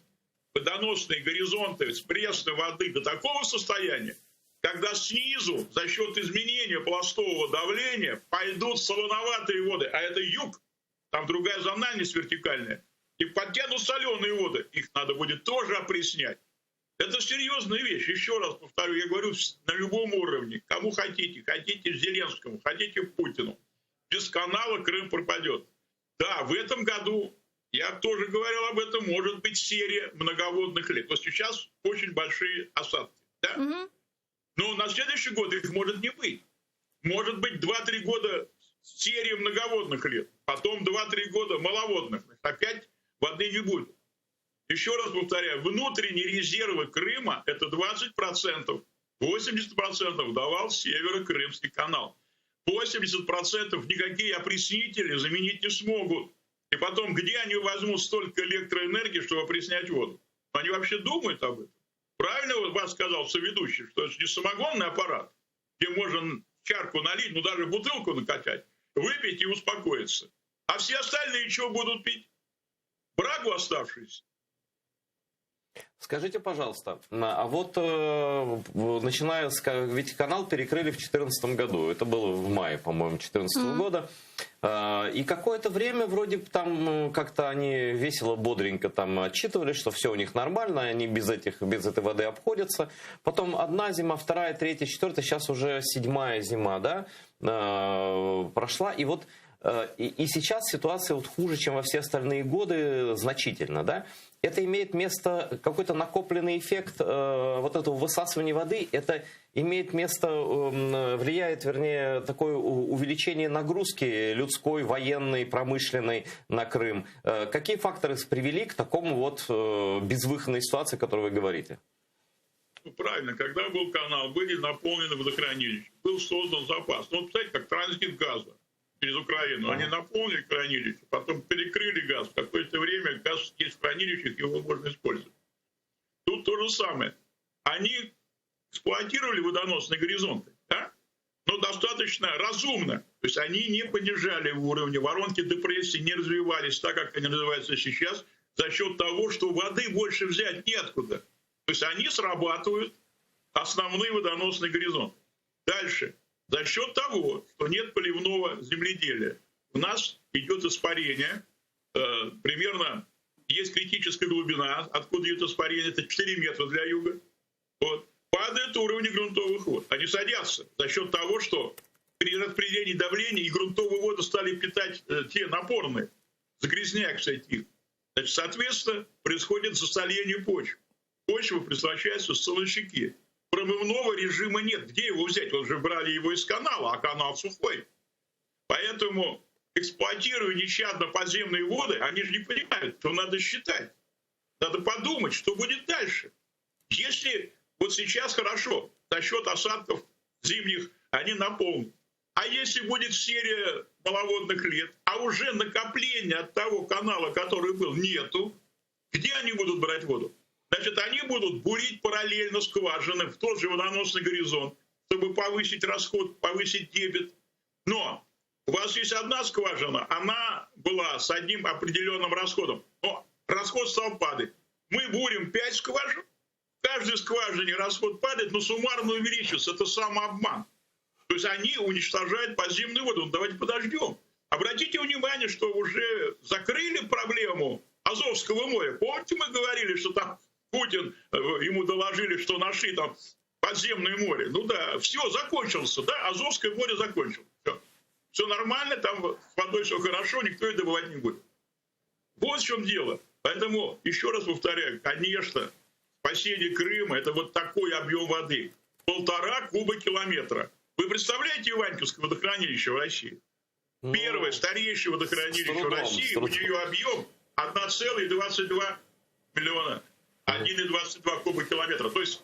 водоносные горизонты с пресной воды до такого состояния, когда снизу за счет изменения пластового давления пойдут солоноватые воды. А это юг, там другая зональность вертикальная. И подтянут соленые воды. Их надо будет тоже опреснять. Это серьезная вещь. Еще раз повторю, я говорю на любом уровне. Кому хотите. Хотите Зеленскому, хотите Путину. Без канала Крым пропадет. Да, в этом году, я тоже говорил об этом, может быть серия многоводных лет. Вот сейчас очень большие осадки. Да? Но на следующий год их может не быть. Может быть 2-3 года серия многоводных лет. Потом 2-3 года маловодных. Опять воды не будет. Еще раз повторяю, внутренние резервы Крыма – это 20%. 80% давал Северо-Крымский канал. 80% никакие опреснители заменить не смогут. И потом, где они возьмут столько электроэнергии, чтобы опреснять воду? Они вообще думают об этом? Правильно вот вас сказал соведущий, что это не самогонный аппарат, где можно чарку налить, ну даже бутылку накачать, выпить и успокоиться. А все остальные что будут пить? Брагу оставшуюся. Скажите, пожалуйста, а вот начиная с... Ведь канал перекрыли в 2014 году. Это было в мае, по-моему, 2014 года. И какое-то время вроде там как-то они весело, бодренько там отчитывали, что все у них нормально, они без этой воды обходятся. Потом одна зима, вторая, третья, четвертая, сейчас уже 7-я зима, да, прошла. И вот и сейчас ситуация вот хуже, чем во все остальные годы, значительно, да? Это имеет место, какой-то накопленный эффект вот этого высасывания воды, это имеет место, влияет, вернее, такое увеличение нагрузки людской, военной, промышленной на Крым. Какие факторы привели к такому вот безвыходной ситуации, о которой вы говорите? Ну, правильно, когда был канал, были наполнены водохранилища, был создан запас. Ну, вот, представляете, как транзит газа через Украину. Они наполнили хранилище, потом перекрыли газ. В какое-то время газ есть в хранилищах, его можно использовать. Тут то же самое. Они эксплуатировали водоносные горизонты, да? Но достаточно разумно. То есть они не понижали уровень, воронки депрессии не развивались так, как они развиваются сейчас, за счет того, что воды больше взять неоткуда. То есть они срабатывают основные водоносные горизонты. Дальше. За счет того, что нет поливного земледелия, у нас идет испарение, примерно есть критическая глубина, откуда идет испарение, это 4 метра для юга. Вот. Падает уровень грунтовых вод. Они садятся за счет того, что при распределении давления и грунтовые воды стали питать те напорные, загрязняя, кстати, их. Значит, соответственно, происходит засоление почв. Почва превращается в солончаки. Промывного режима нет. Где его взять? Вот же брали его из канала, а канал сухой. Поэтому, эксплуатируя нещадно подземные воды, они же не понимают, что надо считать. Надо подумать, что будет дальше. Если вот сейчас хорошо, за счет осадков зимних они наполнят. А если будет серия маловодных лет, а уже накопления от того канала, который был, нету, где они будут брать воду? Значит, они будут бурить параллельно скважины в тот же водоносный горизонт, чтобы повысить расход, повысить дебет. Но у вас есть одна скважина, она была с одним определенным расходом. Но расход стал падать. Мы бурим 5 скважин, в каждой скважине расход падает, но суммарно увеличивается. Это самообман. То есть они уничтожают подземную воду. Ну, давайте подождем. Обратите внимание, что уже закрыли проблему Азовского моря. Помните, мы говорили, что там Путин, ему доложили, что нашли там подземное море. Ну да, все, закончился, да, Азовское море закончилось. Все нормально, там с водой все хорошо, никто ее добывать не будет. Вот в чем дело. Поэтому, еще раз повторяю, конечно, спасение Крыма – это вот такой объем воды. 1,5 кубокилометра. Вы представляете Иваньковское водохранилище в России? Первое старейшее водохранилище в России, у нее объем 1,22 миллиона. 1,22 кубокилометра. То есть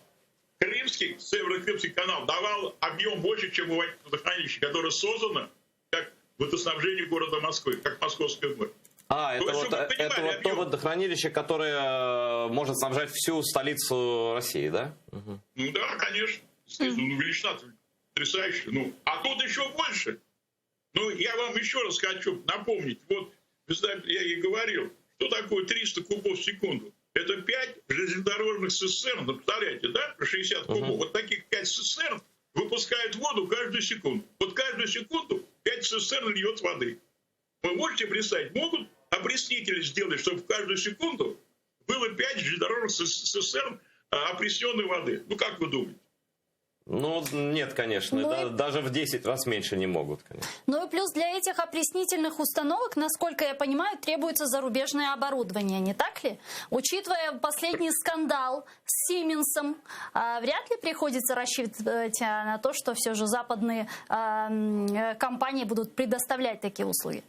Крымский, Северо-Крымский канал давал объем больше, чем у водохранилища, которое создано как водоснабжение города Москвы, как Московское море. Это вот то водохранилище, которое может снабжать всю столицу России, да? Угу. Ну да, конечно. Ну, величина потрясающая. Ну, а тут еще больше. Ну, я вам еще раз хочу напомнить. Вот, вы знаете, я и говорил, что такое 300 кубов в секунду. Это 5 железнодорожных цистерн, представляете, да, по 60 кубов. Вот таких 5 цистерн выпускают воду каждую секунду. Вот каждую секунду 5 цистерн льет воды. Вы можете представить, могут опреснители сделать, чтобы в каждую секунду было 5 железнодорожных цистерн опресненной воды? Ну, как вы думаете? Ну, нет, конечно. Даже в 10 раз меньше не могут, конечно. Ну и плюс для этих опреснительных установок, насколько я понимаю, требуется зарубежное оборудование, не так ли? Учитывая последний скандал с Сименсом, вряд ли приходится рассчитывать на то, что все же западные компании будут предоставлять такие услуги.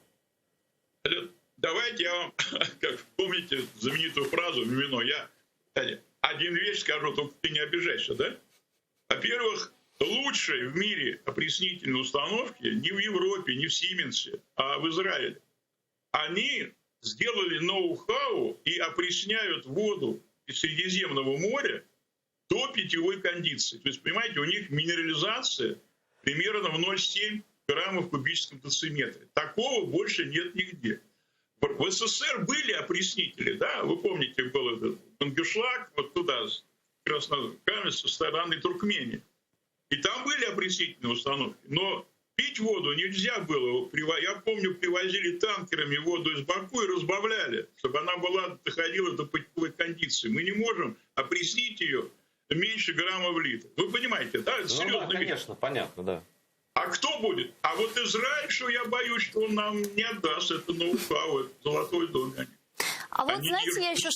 Давайте я вам, как помните знаменитую фразу Мимино, я один вещь скажу, только ты не обижайся, да? Во-первых, лучшие в мире опреснительные установки не в Европе, не в Сименсе, а в Израиле. Они сделали ноу-хау и опресняют воду из Средиземного моря до питьевой кондиции. То есть, понимаете, у них минерализация примерно в 0,7 граммов в кубическом дециметре. Такого больше нет нигде. В СССР были опреснители, да, вы помните, был этот Мангышлак, вот туда, Краснокаменск, со стороны Туркмении. И там были опреснительные установки, но пить воду нельзя было. Я помню, привозили танкерами воду из Баку и разбавляли, чтобы она доходила до питьевой кондиции. Мы не можем опреснить ее меньше грамма в литр. Вы понимаете, да? Это серьезно. Ну, да, конечно, понятно, да. А кто будет? А вот Израиль, что я боюсь, что он нам не отдаст это ноу-хау, это золотой дом. А вот, знаете, я еще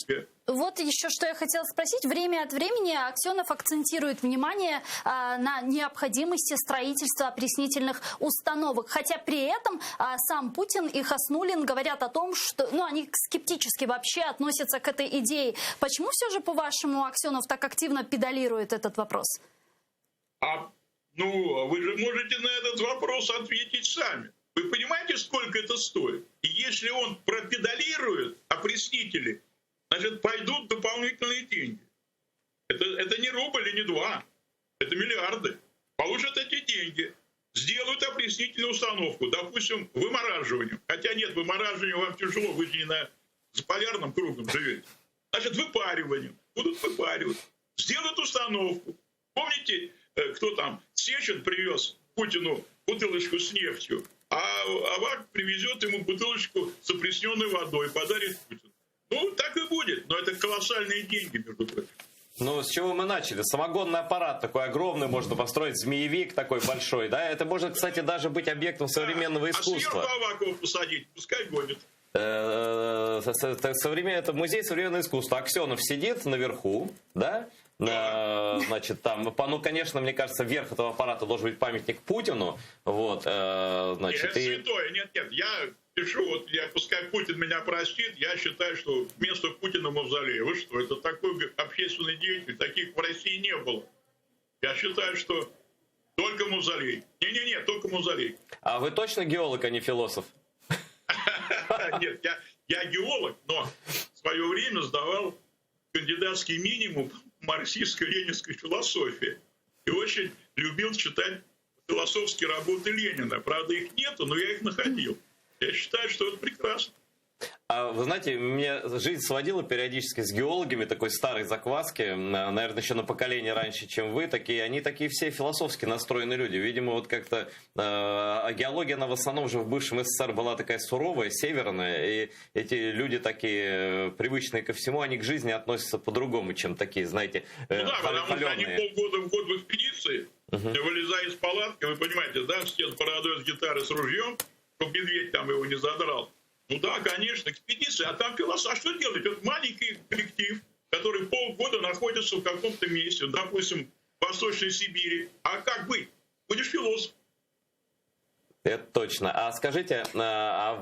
что я хотела спросить. Время от времени Аксенов акцентирует внимание на необходимости строительства опреснительных установок. Хотя при этом сам Путин и Хаснуллин говорят о том, что они скептически вообще относятся к этой идее. Почему все же, по-вашему, Аксенов так активно педалирует этот вопрос? Вы же можете на этот вопрос ответить сами. Вы понимаете, сколько это стоит? И если он пропедалирует опреснители, значит, пойдут дополнительные деньги. Это не рубль и не два. Это миллиарды. Получат эти деньги. Сделают опреснительную установку. Допустим, вымораживанием. Хотя нет, вымораживание вам тяжело. Вы же не на заполярном кругом живете. Значит, выпариванием. Будут выпаривать. Сделают установку. Помните, кто там? Сечин привез Путину бутылочку с нефтью. А Авак привезет ему бутылочку с опресненной водой, подарит Путину. Так и будет. Но это колоссальные деньги, между прочим. С чего мы начали? Самогонный аппарат такой огромный можно построить, змеевик такой большой, да? Это может, кстати, даже быть объектом современного искусства. А сверху Авакова посадить, пускай гонит. Это музей современного искусства. Аксенов сидит наверху, да? Значит, там, конечно, мне кажется, верх этого аппарата должен быть памятник Путину. Вот, значит, это святое. Нет, я пишу, пускай Путин меня простит, я считаю, что вместо Путина мавзолей. Вы что, это такой общественный деятель, таких в России не было. Я считаю, что только мавзолей. Не, только мавзолей. А вы точно геолог, а не философ? Нет, я геолог, но в свое время сдавал кандидатский минимум марксистско-ленинской философии. И очень любил читать философские работы Ленина. Правда, их нету, но я их находил. Я считаю, что это прекрасно. А вы знаете, меня жизнь сводила периодически с геологами такой старой закваски, наверное, еще на поколение раньше, чем вы, они такие все философски настроенные люди. Видимо, вот как-то геология, она в основном же в бывшем СССР была такая суровая, северная, и эти люди такие привычные ко всему, они к жизни относятся по-другому, чем такие, знаете, потому что они полгода в год в экспедиции, вылезая из палатки, вы понимаете, да, все с бородой, с гитарой, с ружьем, чтобы медведь там его не задрал. Да, конечно, экспедиция, а там философия. А что делать? Вот маленький коллектив, который полгода находится в каком-то месте, допустим, в Восточной Сибири. А как быть? Будешь философ. Это точно. А скажите, я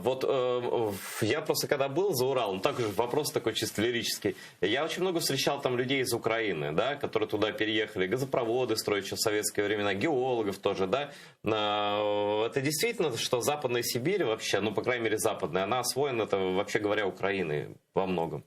просто когда был за Уралом, также вопрос такой чисто лирический, я очень много встречал там людей из Украины, да, которые туда переехали, газопроводы строить еще в советские времена, геологов тоже, да. Это действительно, что Западная Сибирь вообще, по крайней мере западная, она освоена, это, вообще говоря, Украиной во многом?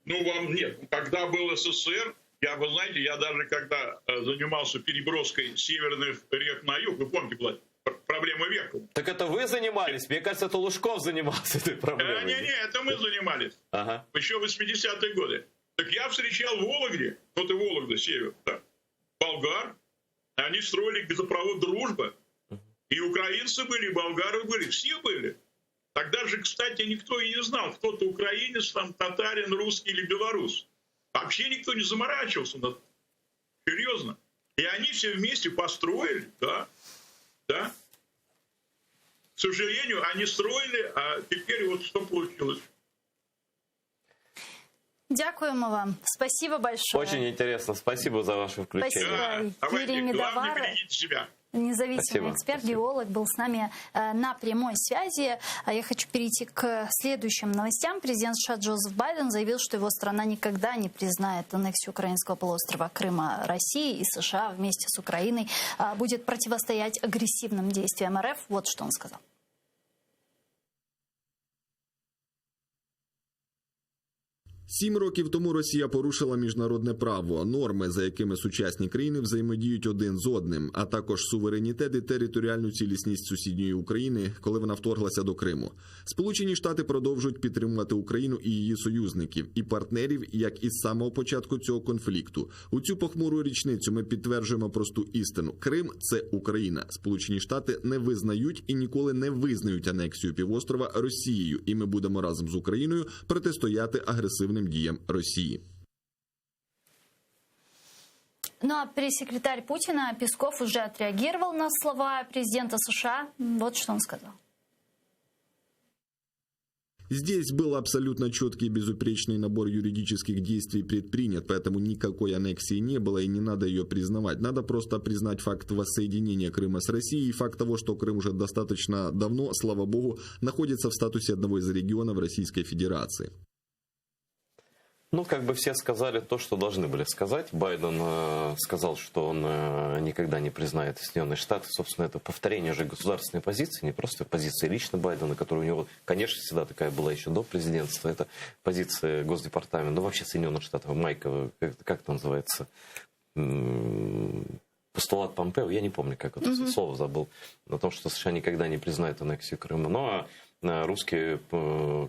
Нет. Когда был СССР, вы знаете, я даже когда занимался переброской северных рек на юг, вы помните, была проблема века. Так это вы занимались? Мне кажется, это Лужков занимался этой проблемой. Не, это мы занимались. Ага. Еще в 80-е годы. Так я встречал в Вологде, это Вологда, север, да, болгар, они строили газопровод «Дружба». И украинцы были, и болгары были, все были. Тогда же, кстати, никто и не знал, кто-то украинец, там, татарин, русский или белорус. Вообще никто не заморачивался. Серьезно. И они все вместе построили, да. К сожалению, они строили, а теперь вот что получилось. Дякуємо вам. Спасибо большое. Очень интересно. Спасибо за ваше включение. Спасибо. Юрий Медовар, берегите себя. независимый эксперт, геолог, был с нами на прямой связи. Я хочу перейти к следующим новостям. Президент США Джозеф Байден заявил, что его страна никогда не признает аннексию украинского полуострова Крыма России, и США вместе с Украиной будет противостоять агрессивным действиям РФ. Вот что он сказал. 7 років тому Росія порушила міжнародне право, норми, за якими сучасні країни взаємодіють один з одним, а також суверенітет і територіальну цілісність сусідньої України, коли вона вторглася до Криму. Сполучені Штати продовжують підтримувати Україну і її союзників, і партнерів, як із самого початку цього конфлікту. У цю похмуру річницю ми підтверджуємо просту істину. Крим – це Україна. Сполучені Штати не визнають і ніколи не визнають анексію півострова Росією, і ми будемо разом з Україною протистояти агресивним діям Росії. Ну а пресс-секретарь Путина Песков уже отреагировал на слова президента США. Вот что он сказал. Здесь был абсолютно четкий и безупречный набор юридических действий предпринят, поэтому никакой аннексии не было и не надо ее признавать. Надо просто признать факт воссоединения Крыма с Россией и факт того, что Крым уже достаточно давно, слава богу, находится в статусе одного из регионов Российской Федерации. Ну, как бы все сказали то, что должны были сказать. Байден сказал, что он никогда не признает Соединенные Штаты. Собственно, это повторение уже государственной позиции, не просто позиции лично Байдена, которая у него, конечно, всегда такая была еще до президентства. Это позиция Госдепартамента, ну, вообще Соединенных Штатов, Майка, как это называется, постулат Помпео, я не помню, как это слово забыл, о том, что США никогда не признают аннексию Крыма. Но русские,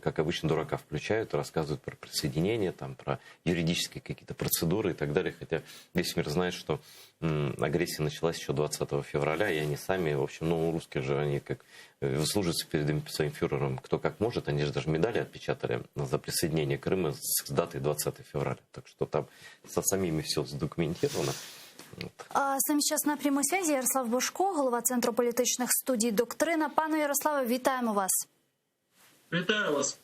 как обычно, дурака включают, рассказывают про присоединение, там, про юридические какие-то процедуры и так далее. Хотя весь мир знает, что агрессия началась еще 20 февраля, и они сами, в общем, ну, русские же, они как служатся перед своим фюрером кто как может. Они же даже медали отпечатали за присоединение Крыма с датой 20 февраля. Так что там со самими все задокументировано. З нами зараз на прямій зв'язі Ярослав Божко, голова Центру політичних студій «Доктрина». Пане Ярославе, вітаємо вас. Вітаю вас.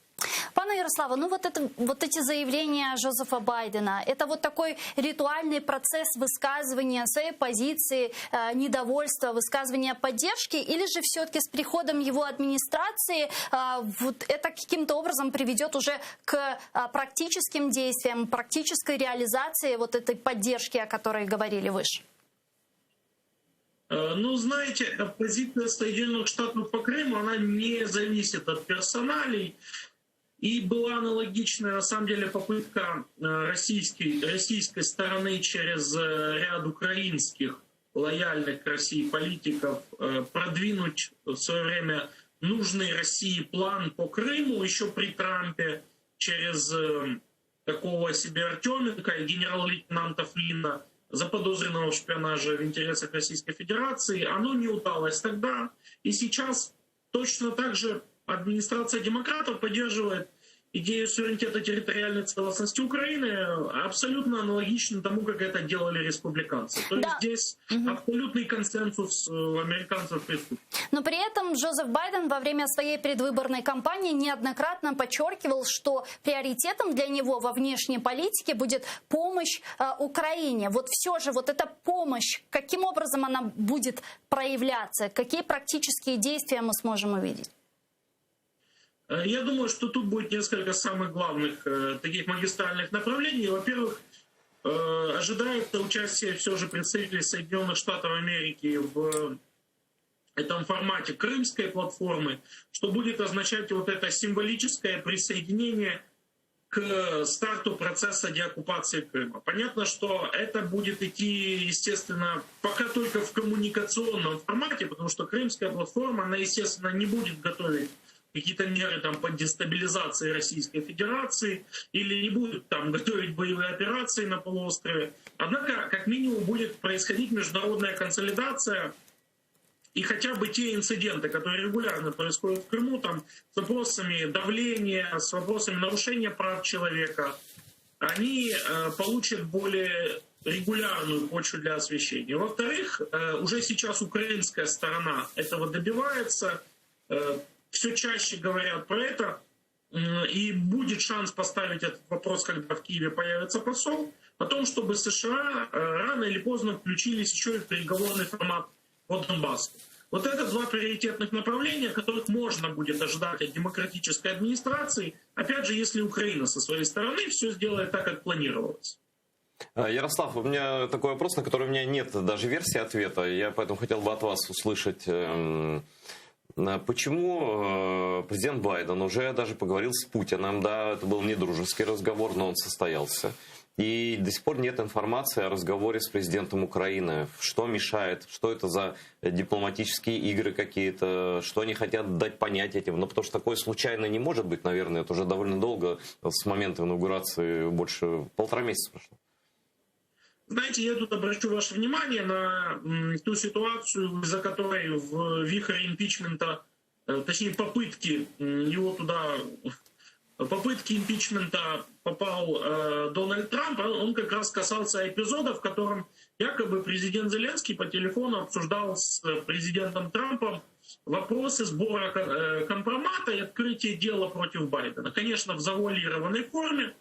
Пане Ярославе, ну вот эти заявления Джозефа Байдена, это вот такой ритуальный процесс высказывания своей позиции, недовольства, высказывания поддержки, или же все-таки с приходом его администрации вот это каким-то образом приведет уже к практическим действиям, практической реализации вот этой поддержки, о которой говорили выше? Ну, знаете, позиция Соединенных Штатов по Крыму, она не зависит от персоналей. И была аналогичная, на самом деле, попытка российской стороны через ряд украинских лояльных к России политиков продвинуть в свое время нужный России план по Крыму еще при Трампе через такого себе Артеменко и генерал-лейтенанта Флинна, заподозренного в шпионаже в интересах Российской Федерации. Оно не удалось тогда. И сейчас точно так же администрация демократов поддерживает идею суверенитета территориальной целостности Украины, абсолютно аналогично тому, как это делали республиканцы. То есть здесь абсолютный консенсус американцев присутствует. Но при этом Джозеф Байден во время своей предвыборной кампании неоднократно подчеркивал, что приоритетом для него во внешней политике будет помощь Украине. Вот все же вот эта помощь, каким образом она будет проявляться? Какие практические действия мы сможем увидеть? Я думаю, что тут будет несколько самых главных таких магистральных направлений. Во-первых, ожидается участие все же представителей Соединенных Штатов Америки в этом формате Крымской платформы, что будет означать вот это символическое присоединение к старту процесса деоккупации Крыма. Понятно, что это будет идти, естественно, пока только в коммуникационном формате, потому что Крымская платформа, она, естественно, не будет готовить какие-то меры там, по дестабилизации Российской Федерации или не будут там готовить боевые операции на полуострове. Однако, как минимум, будет происходить международная консолидация и хотя бы те инциденты, которые регулярно происходят в Крыму, там, с вопросами давления, с вопросами нарушения прав человека, они получат более регулярную почву для освещения. Во-вторых, уже сейчас украинская сторона этого добивается, все чаще говорят про это, и будет шанс поставить этот вопрос, когда в Киеве появится посол, о том, чтобы США рано или поздно включились еще и в переговорный формат по Донбассу. Вот это два приоритетных направления, которых можно будет ожидать от демократической администрации, опять же, если Украина со своей стороны все сделает так, как планировалось. Ярослав, у меня такой вопрос, на который у меня нет даже версии ответа. Я поэтому хотел бы от вас услышать Почему президент Байден уже даже поговорил с Путиным, да, это был не дружеский разговор, но он состоялся. И до сих пор нет информации о разговоре с президентом Украины. Что мешает, что это за дипломатические игры какие-то, что они хотят дать понять этим. Ну, потому что такое случайно не может быть, наверное, это уже довольно долго, с момента инаугурации, больше 1,5 месяца прошло. Знаете, я тут обращу ваше внимание на ту ситуацию, из-за которой в вихрь импичмента, точнее попытки импичмента попал Дональд Трамп. Он как раз касался эпизода, в котором якобы президент Зеленский по телефону обсуждал с президентом Трампом вопросы сбора компромата и открытия дела против Байдена. Конечно, в завуалированной форме.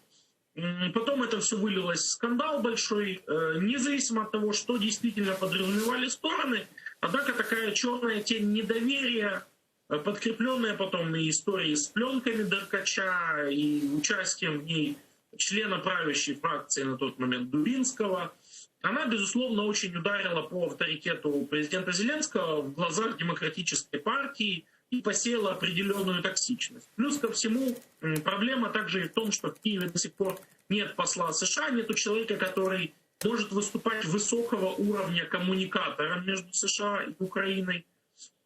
Потом это все вылилось в скандал большой, независимо от того, что действительно подразумевали стороны. Однако такая черная тень недоверия, подкрепленная потом и историей с пленками Деркача, и участием в ней члена правящей фракции на тот момент Дубинского, она, безусловно, очень ударила по авторитету президента Зеленского в глазах демократической партии и посеяла определенную токсичность. Плюс ко всему, проблема также и в том, что в Киеве до сих пор нет посла США, нет человека, который может выступать высокого уровня коммуникатора между США и Украиной.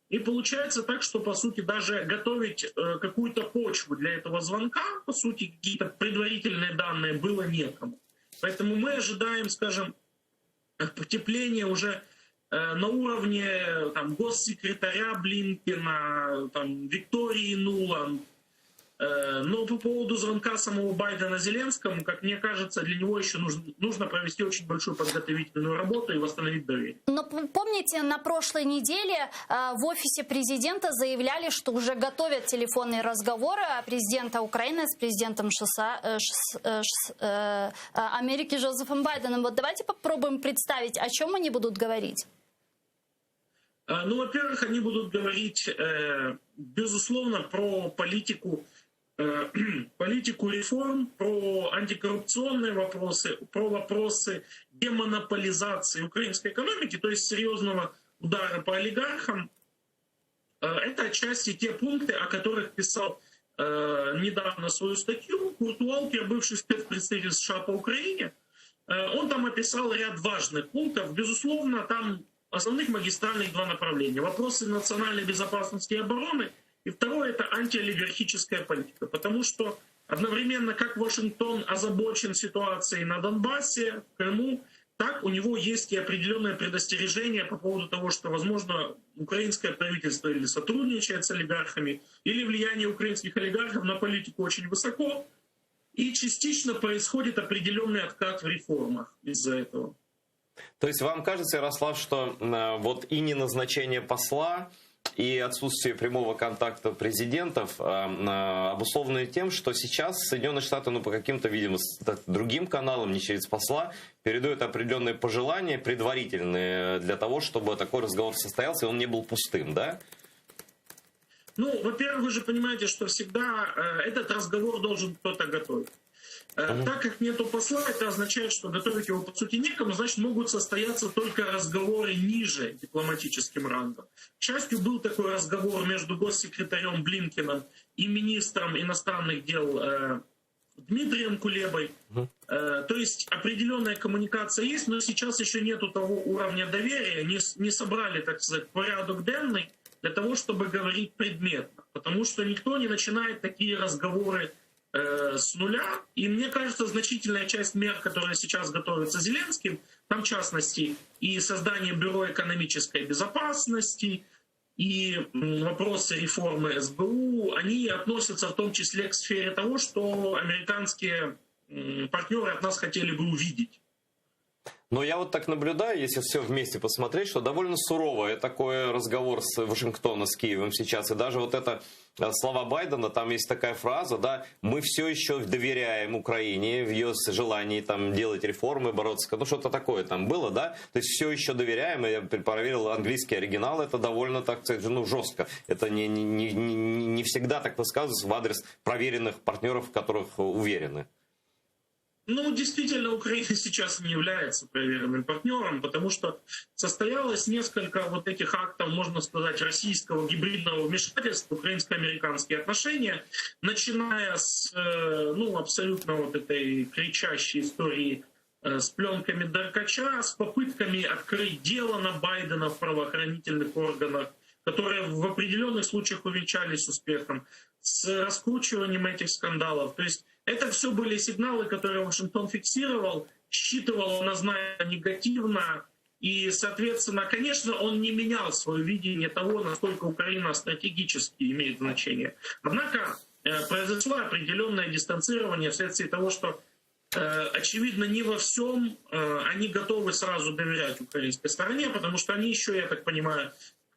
И получается так, что, по сути, даже готовить какую-то почву для этого звонка, по сути, какие-то предварительные данные было некому. Поэтому мы ожидаем, скажем, потепления уже на уровне госсекретаря Блинкена, Виктории Нуланд. Но по поводу звонка самого Байдена Зеленскому, как мне кажется, для него еще нужно провести очень большую подготовительную работу и восстановить доверие. Но помните, на прошлой неделе в офисе президента заявляли, что уже готовят телефонные разговоры президента Украины с президентом Америки Джозефом Байденом. Вот давайте попробуем представить, о чем они будут говорить. Ну, во-первых, они будут говорить, безусловно, про политику реформ, про антикоррупционные вопросы, про вопросы демонополизации украинской экономики, то есть серьезного удара по олигархам. Это отчасти те пункты, о которых писал недавно свою статью Курт Уолкер, бывший спецпредставитель США по Украине. Он там описал ряд важных пунктов. Безусловно, там основных магистральных 2 направления. Вопросы национальной безопасности и обороны. И второе – это антиолигархическая политика. Потому что одновременно, как Вашингтон озабочен ситуацией на Донбассе, в Крыму, так у него есть и определенное предостережение по поводу того, что, возможно, украинское правительство или сотрудничает с олигархами, или влияние украинских олигархов на политику очень высоко. И частично происходит определенный откат в реформах из-за этого. То есть вам кажется, Ярослав, что вот и неназначение посла, и отсутствие прямого контакта президентов обусловлены тем, что сейчас Соединенные Штаты, по каким-то, видимо, другим каналам, не через посла, передают определенные пожелания предварительные для того, чтобы такой разговор состоялся, и он не был пустым, да? Ну, во-первых, вы же понимаете, что всегда этот разговор должен кто-то готовить. Так как нету посла, это означает, что готовить его по сути некому, значит, могут состояться только разговоры ниже дипломатическим рангом. К счастью, был такой разговор между госсекретарем Блинкеном и министром иностранных дел Дмитрием Кулебой. То есть определенная коммуникация есть, но сейчас еще нету того уровня доверия, не собрали, так сказать, порядок денный для того, чтобы говорить предметно. Потому что никто не начинает такие разговоры с нуля. И мне кажется, значительная часть мер, которые сейчас готовятся Зеленским, там в частности и создание Бюро экономической безопасности, и вопросы реформы СБУ, они относятся в том числе к сфере того, что американские партнеры от нас хотели бы увидеть. Но я вот так наблюдаю, если все вместе посмотреть, что довольно суровый такой разговор с Вашингтона, с Киевом сейчас. И даже вот это слова Байдена, там есть такая фраза, да, мы все еще доверяем Украине в ее желании там делать реформы, бороться, ну что-то такое там было, да, то есть все еще доверяем, я проверил английский оригинал, это довольно, так сказать, жестко. Это не всегда так высказывается в адрес проверенных партнеров, в которых уверены. Ну, действительно, Украина сейчас не является проверенным партнером, потому что состоялось несколько вот этих актов, можно сказать, российского гибридного вмешательства в украинско-американские отношения, начиная с, абсолютно вот этой кричащей истории с пленками Деркача, с попытками открыть дело на Байдена в правоохранительных органах, которые в определенных случаях увенчались успехом, с раскручиванием этих скандалов. То есть это все были сигналы, которые Вашингтон фиксировал, считывал, он знает, негативно. И, соответственно, конечно, он не менял свое видение того, насколько Украина стратегически имеет значение. Однако произошло определенное дистанцирование вследствие того, что, очевидно, не во всем они готовы сразу доверять украинской стороне, потому что они еще, я так понимаю,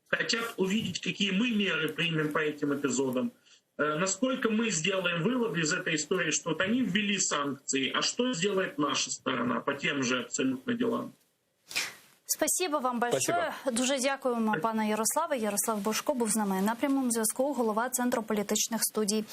хотят увидеть, какие мы меры примем по этим эпизодам. Насколько мы сделаем выводы из этой истории, что вот они ввели санкции, а что сделает наша сторона по тем же абсолютно делам? Спасибо вам большое. Дуже дякуємо, пане Ярославе. Ярослав Божко був з нами на прямому зв'язку, голова Центру політичних студій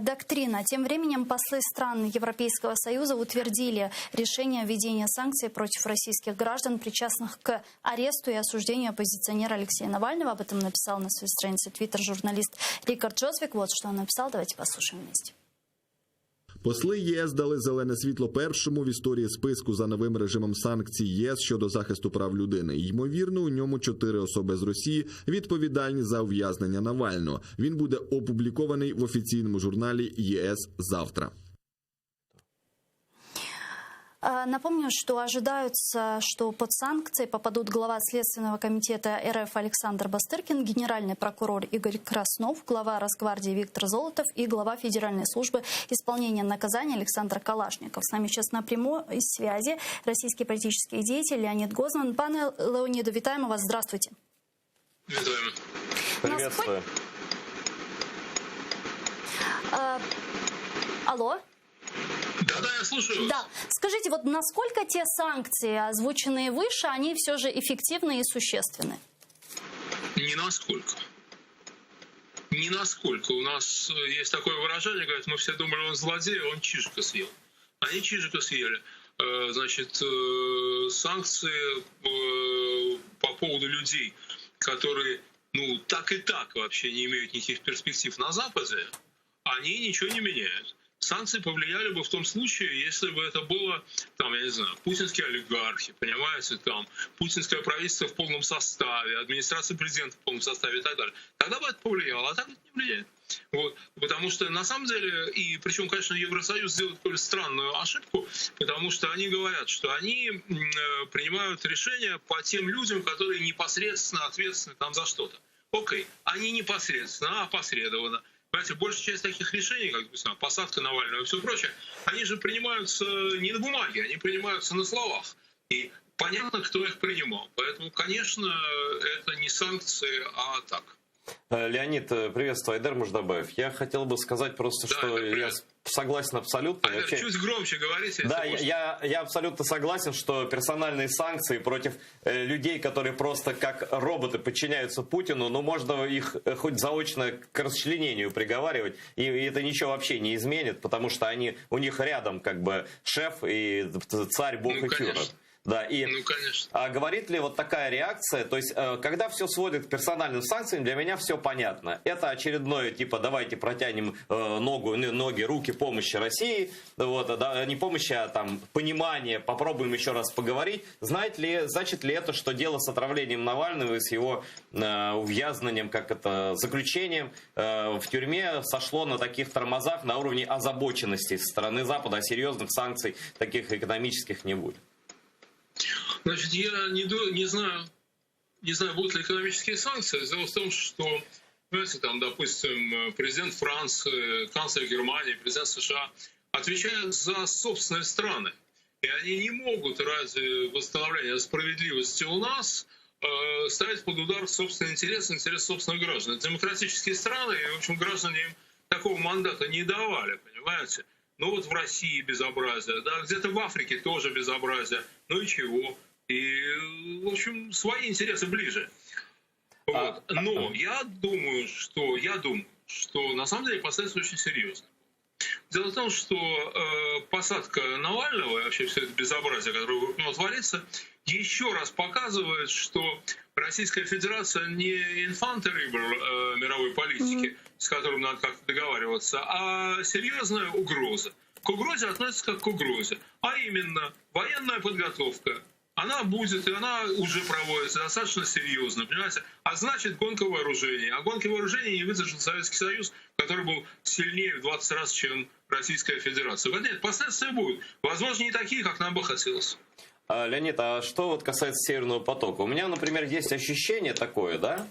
«Доктрина». Тем временем послы стран Европейского Союза утвердили решение о введении санкций против российских граждан, причастных к аресту и осуждению оппозиционера Алексея Навального. Об этом написал на своей странице Twitter журналист Рикард Джосвик. Вот что он написал. Давайте послушаем вместе. Посли ЄС дали зелене світло першому в історії списку за новим режимом санкцій ЄС щодо захисту прав людини. Ймовірно, у ньому 4 особи з Росії відповідальні за ув'язнення Навального. Він буде опублікований в офіційному журналі ЄС завтра. Напомню, что ожидается, что под санкции попадут глава Следственного комитета РФ Александр Бастыркин, генеральный прокурор Игорь Краснов, глава Росгвардии Виктор Золотов и глава Федеральной службы исполнения наказания Александр Калашников. С нами сейчас на прямой связи российский политический деятель Леонид Гозман. Пане Леониду, вітаємо вас. Здравствуйте. Вітаємо. Приветствую. Алло? Да, я слушаю. Да. Скажите, вот насколько те санкции, озвученные выше, они все же эффективны и существенны? Не насколько. Не насколько. У нас есть такое выражение, говорят, мы все думали, он злодей, а он чижика съел. Они чижика съели. Значит, санкции по поводу людей, которые, так и так вообще не имеют никаких перспектив на Западе, они ничего не меняют. Санкции повлияли бы в том случае, если бы это было, я не знаю, путинские олигархи, понимаете, путинское правительство в полном составе, администрация президента в полном составе и так далее. Тогда бы это повлияло, а так это не влияет. Вот. Потому что на самом деле, и причем, конечно, Евросоюз делает какую-то странную ошибку, потому что они говорят, что они принимают решения по тем людям, которые непосредственно ответственны за что-то. Окей, они непосредственно, а опосредованно. Понимаете, большая часть таких решений, как, допустим, посадка Навального и все прочее, они же принимаются не на бумаге, они принимаются на словах. И понятно, кто их принимал. Поэтому, конечно, это не санкции, а так. Леонид, приветствую. Айдар Муждабаев. Я хотел бы сказать просто, что я согласен абсолютно. Айдар, чуть громче говорите. Да, я абсолютно согласен, что персональные санкции против людей, которые просто как роботы подчиняются Путину, можно их хоть заочно к расчленению приговаривать, и это ничего вообще не изменит, потому что у них рядом шеф и царь, бог и фюрер. Да, конечно. А говорит ли вот такая реакция, то есть, когда все сводит к персональным санкциям, для меня все понятно. Это очередное, давайте протянем ноги, руки помощи России, не помощи, а понимание, попробуем еще раз поговорить. Значит ли это, что дело с отравлением Навального и с его увязнением, заключением в тюрьме сошло на таких тормозах на уровне озабоченности со стороны Запада, а серьезных санкций таких экономических не будет? Значит, я не знаю, будут ли экономические санкции. Дело в том, что, знаете, допустим, президент Франции, канцлер Германии, президент США отвечают за собственные страны. И они не могут ради восстановления справедливости у нас ставить под удар собственные интересы, интересы собственных граждан. Демократические страны, и, в общем, граждане им такого мандата не давали, понимаете? В России безобразие, где-то в Африке тоже безобразие. И чего? И, в общем, свои интересы ближе. Вот. Но я думаю, что на самом деле последствия очень серьезные. Дело в том, что посадка Навального и вообще все это безобразие, которое творится, еще раз показывает, что Российская Федерация не инфант-террибл мировой политики, с которым надо как-то договариваться, а серьезная угроза. К угрозе относится как к угрозе, а именно военная подготовка. Она будет, и она уже проводится достаточно серьезно, понимаете? А значит, гонка вооружений. А гонки вооружений не выдержал Советский Союз, который был сильнее в 20 раз, чем Российская Федерация. Вот нет, последствия будут. Возможно, не такие, как нам бы хотелось. Леонид, а что вот касается Северного потока? У меня, например, есть ощущение такое, да,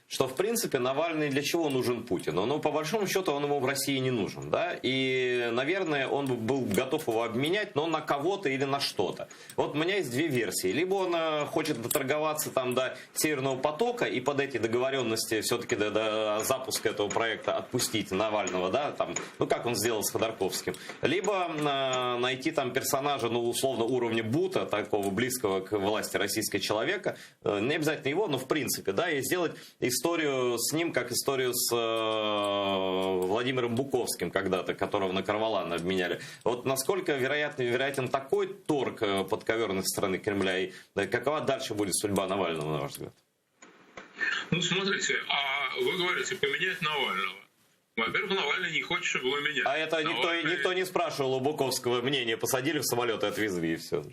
что, в принципе, Навальный для чего нужен Путину? Ну, по большому счету, он ему в России не нужен, да, и, наверное, он был готов его обменять, но на кого-то или на что-то. Вот у меня есть две версии. Либо он хочет доторговаться там до Северного потока и под эти договоренности все-таки до запуска этого проекта отпустить Навального, да, там, ну, как он сделал с Ходорковским. Либо найти там персонажа, ну, условно, уровня Бута, такого близкого к власти российского человека, не обязательно его, но в принципе, да, и сделать историю с ним, как историю с Владимиром Буковским когда-то, которого на Карвалана обменяли. Вот насколько вероятен такой торг подковерной стороны Кремля, и какова дальше будет судьба Навального, на ваш взгляд? Ну, смотрите, а вы говорите, поменять Навального. Во-первых, Навальный не хочет, чтобы его меняли. А это никто не спрашивал у Буковского мнения. Посадили в самолет и отвезли, и все.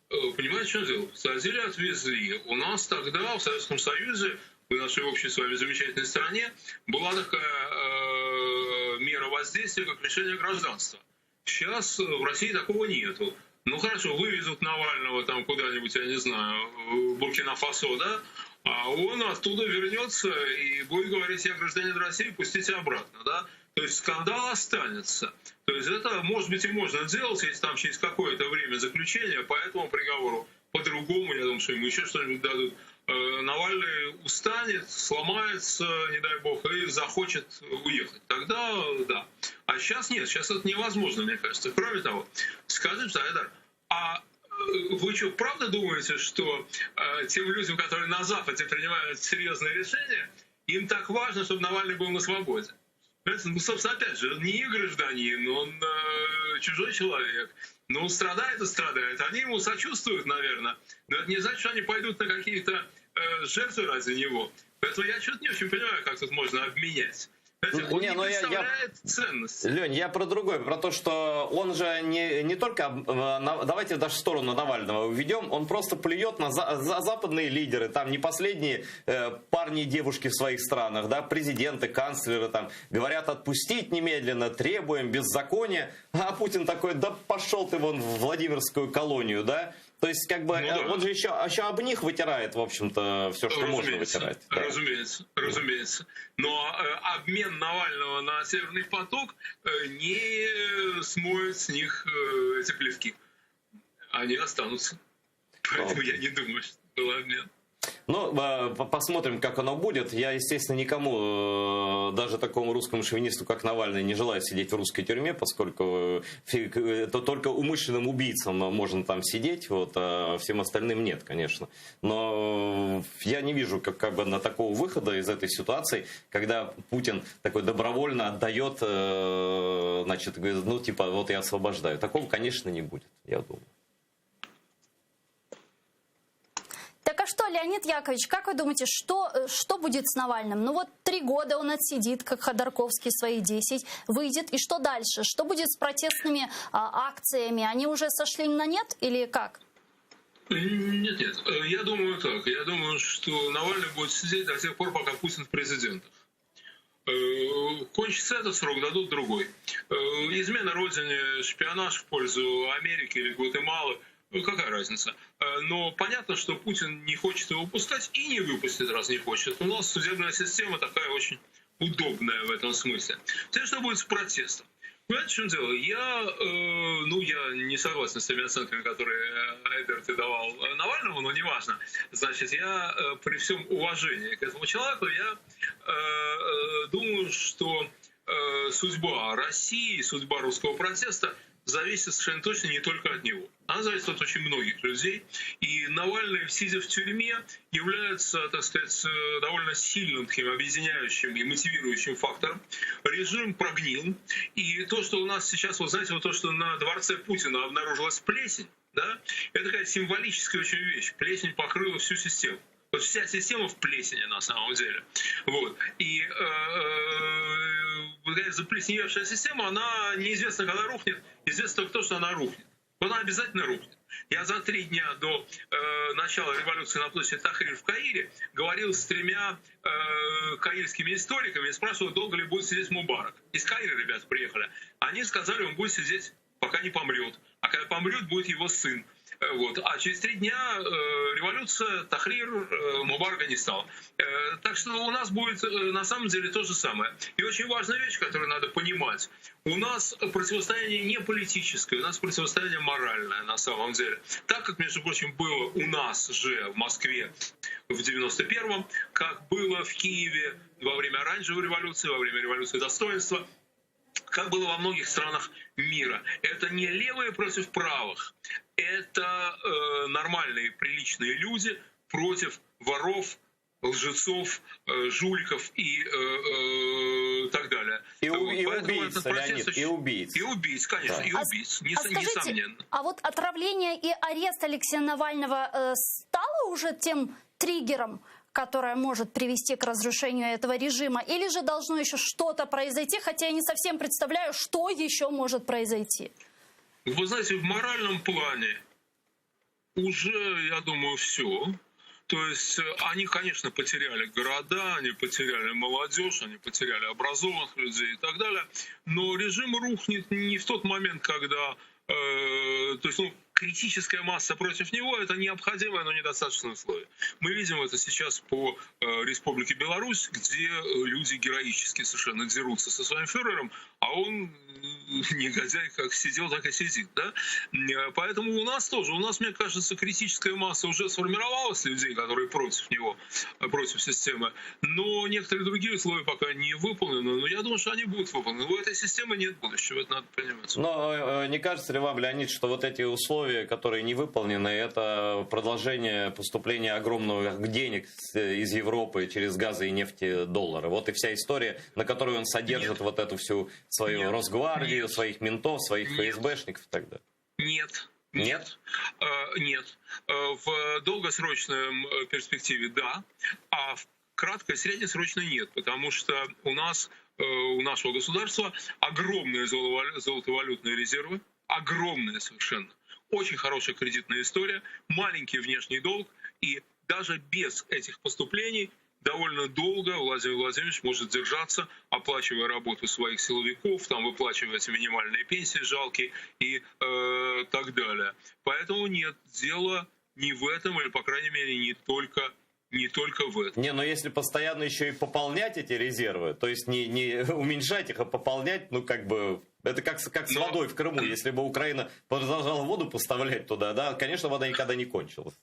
Понимаете, что дело? Посадили, отвезли. У нас тогда в Советском Союзе, в нашей общей с вами замечательной стране, была такая мера воздействия, как лишение гражданства. Сейчас в России такого нету. Ну хорошо, вывезут Навального там куда-нибудь, я не знаю, в Буркина-Фасо, да? А он оттуда вернется и будет говорить: я гражданин России, пустите обратно, да? То есть скандал останется. То есть это, может быть, и можно делать, если там через какое-то время заключения по этому приговору. По-другому, я думаю, что ему еще что-нибудь дадут. Навальный устанет, сломается, не дай бог, и захочет уехать. Тогда да. А сейчас нет, сейчас это невозможно, мне кажется. Кроме того, скажите, Айдар, а вы что, правда думаете, что тем людям, которые на Западе принимают серьезные решения, им так важно, чтобы Навальный был на свободе? Ну, собственно, опять же, он не гражданин, он чужой человек. Но он страдает и страдает. Они ему сочувствуют, наверное. Но это не значит, что они пойдут на какие-то жертвы ради него. Поэтому я что-то не очень понимаю, как тут можно обменять. Он не представляет ценности. Лень, я про другое, про то, что он же не только, давайте даже в сторону Навального уведем, он просто плюет на западные лидеры, там не последние парни и девушки в своих странах, да, президенты, канцлеры там говорят: отпустить немедленно, требуем беззакония, а Путин такой: да пошел ты вон в Владимирскую колонию, да. То есть, как бы, он же еще об них вытирает, в общем-то, все, что можно вытирать. Да. Разумеется. Но обмен Навального на Северный поток не смоет с них эти плевки. Они останутся. Поэтому я не думаю, что был обмен. Ну, посмотрим, как оно будет. Я, естественно, никому, даже такому русскому шовинисту, как Навальный, не желаю сидеть в русской тюрьме, поскольку это только умышленным убийцам можно там сидеть, вот, а всем остальным нет, конечно. Но я не вижу как бы на такого выхода из этой ситуации, когда Путин такой добровольно отдает, значит, говорит: ну, типа, вот я освобождаю. Такого, конечно, не будет, я думаю. Так а что, Леонид Яковлевич, как вы думаете, что будет с Навальным? Ну вот 3 года он отсидит, как Ходорковский свои 10, выйдет, и что дальше? Что будет с протестными акциями? Они уже сошли на нет или как? Нет. Я думаю так. Я думаю, что Навальный будет сидеть до тех пор, пока Путин в президентах. Кончится этот срок, дадут другой. Измена родине, шпионаж в пользу Америки или Гватемалы — ну, какая разница? Но понятно, что Путин не хочет его выпускать и не выпустит, раз не хочет. У нас судебная система такая очень удобная в этом смысле. Теперь что будет с протестом? Понимаете, в чем дело? Я не согласен с теми оценками, которые Айдар ты давал Навальному, но неважно. Значит, я при всем уважении к этому человеку, я думаю, что судьба России, судьба русского протеста зависит совершенно точно не только от него. Она зависит от очень многих людей. И Навальный, сидя в тюрьме, является, так сказать, довольно сильным таким объединяющим и мотивирующим фактором. Режим прогнил. И то, что у нас сейчас, вот знаете, вот то, что на дворце Путина обнаружилась плесень, да, это такая символическая очень вещь. Плесень покрыла всю систему. Вот вся система в плесени на самом деле. Вот. И заплесневевшая система, она неизвестно, когда рухнет. Известно только то, что она рухнет. Но она обязательно рухнет. Я за 3 дня до начала революции на площади Тахрир в Каире говорил с 3 каирскими историками и спрашивал, долго ли будет сидеть Мубарак. Из Каира ребята приехали. Они сказали, он будет сидеть, пока не помрет. А когда помрет, будет его сын. Вот. А через 3 дня революция, Тахрир, Мубарака не стало. Так что у нас будет на самом деле то же самое. И очень важная вещь, которую надо понимать. У нас противостояние не политическое, у нас противостояние моральное на самом деле. Так как, между прочим, было у нас же в Москве в 91-м, как было в Киеве во время Оранжевой революции, во время революции достоинства, как было во многих странах мира. Это не левые против правых, это нормальные, приличные люди против воров, лжецов, жуликов и так далее. И убийц, Леонид, и убийц. И убийц, конечно, да. И убийц, скажите, несомненно. А вот отравление и арест Алексея Навального стало уже тем триггером, которое может привести к разрушению этого режима? Или же должно еще что-то произойти, хотя я не совсем представляю, что еще может произойти? Вы знаете, в моральном плане уже, я думаю, все. То есть они, конечно, потеряли города, они потеряли молодежь, они потеряли образованных людей и так далее. Но режим рухнет не в тот момент, когда... то есть, критическая масса против него – это необходимое, но недостаточное условие. Мы видим это сейчас по Республике Беларусь, где люди героически совершенно дерутся со своим фюрером, а он, негодяй, как сидел, так и сидит. Да? Поэтому у нас тоже, мне кажется, критическая масса уже сформировалась людей, которые против него, против системы, но некоторые другие условия пока не выполнены, но я думаю, что они будут выполнены. У этой системы нет будущего, это надо понимать. Но не кажется ли вам, Леонид, что вот эти условия, которые не выполнены, это продолжение поступления огромных денег из Европы через газы и нефтедоллары? Вот и вся история, на которую он содержит вот эту всю свою Росгвардию, своих ментов, своих ФСБшников и так далее. Нет. Нет? Нет. В долгосрочной перспективе да, а в краткой, среднесрочной нет, потому что у нашего государства огромные золотовалютные резервы, огромные совершенно. Очень хорошая кредитная история, маленький внешний долг, и даже без этих поступлений довольно долго Владимир Владимирович может держаться, оплачивая работу своих силовиков, там выплачивая эти минимальные пенсии жалкие и так далее. Поэтому нет, дело не в этом, или, по крайней мере, не только в этом. Но если постоянно еще и пополнять эти резервы, то есть не уменьшать их, а пополнять, это как с водой в Крыму. Если бы Украина продолжала воду поставлять туда, да, конечно, вода никогда не кончилась.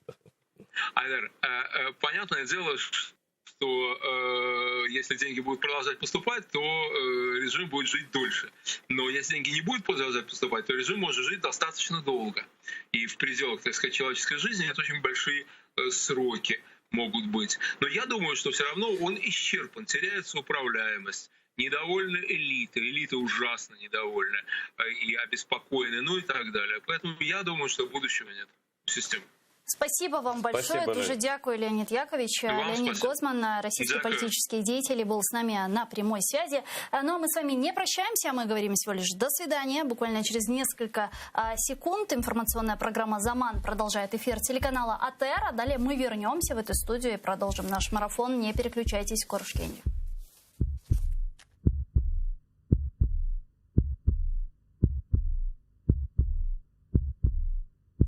Айдар, понятное дело, что если деньги будут продолжать поступать, то режим будет жить дольше. Но если деньги не будут продолжать поступать, то режим может жить достаточно долго. И в пределах, так сказать, человеческой жизни это очень большие сроки могут быть. Но я думаю, что все равно он исчерпан, теряется управляемость. Недовольны элита ужасно недовольны и обеспокоены, и так далее. Поэтому я думаю, что будущего нет в системе. Спасибо вам большое. Дуже дякую, Леонид Яковлевич. Леонид Гозман, российский политический деятель, был с нами на прямой связи. Ну а мы с вами не прощаемся, мы говорим всего лишь до свидания. Буквально через несколько секунд информационная программа «Заман» продолжает эфир телеканала АТР. А далее мы вернемся в эту студию и продолжим наш марафон. Не переключайтесь, Корушкенди.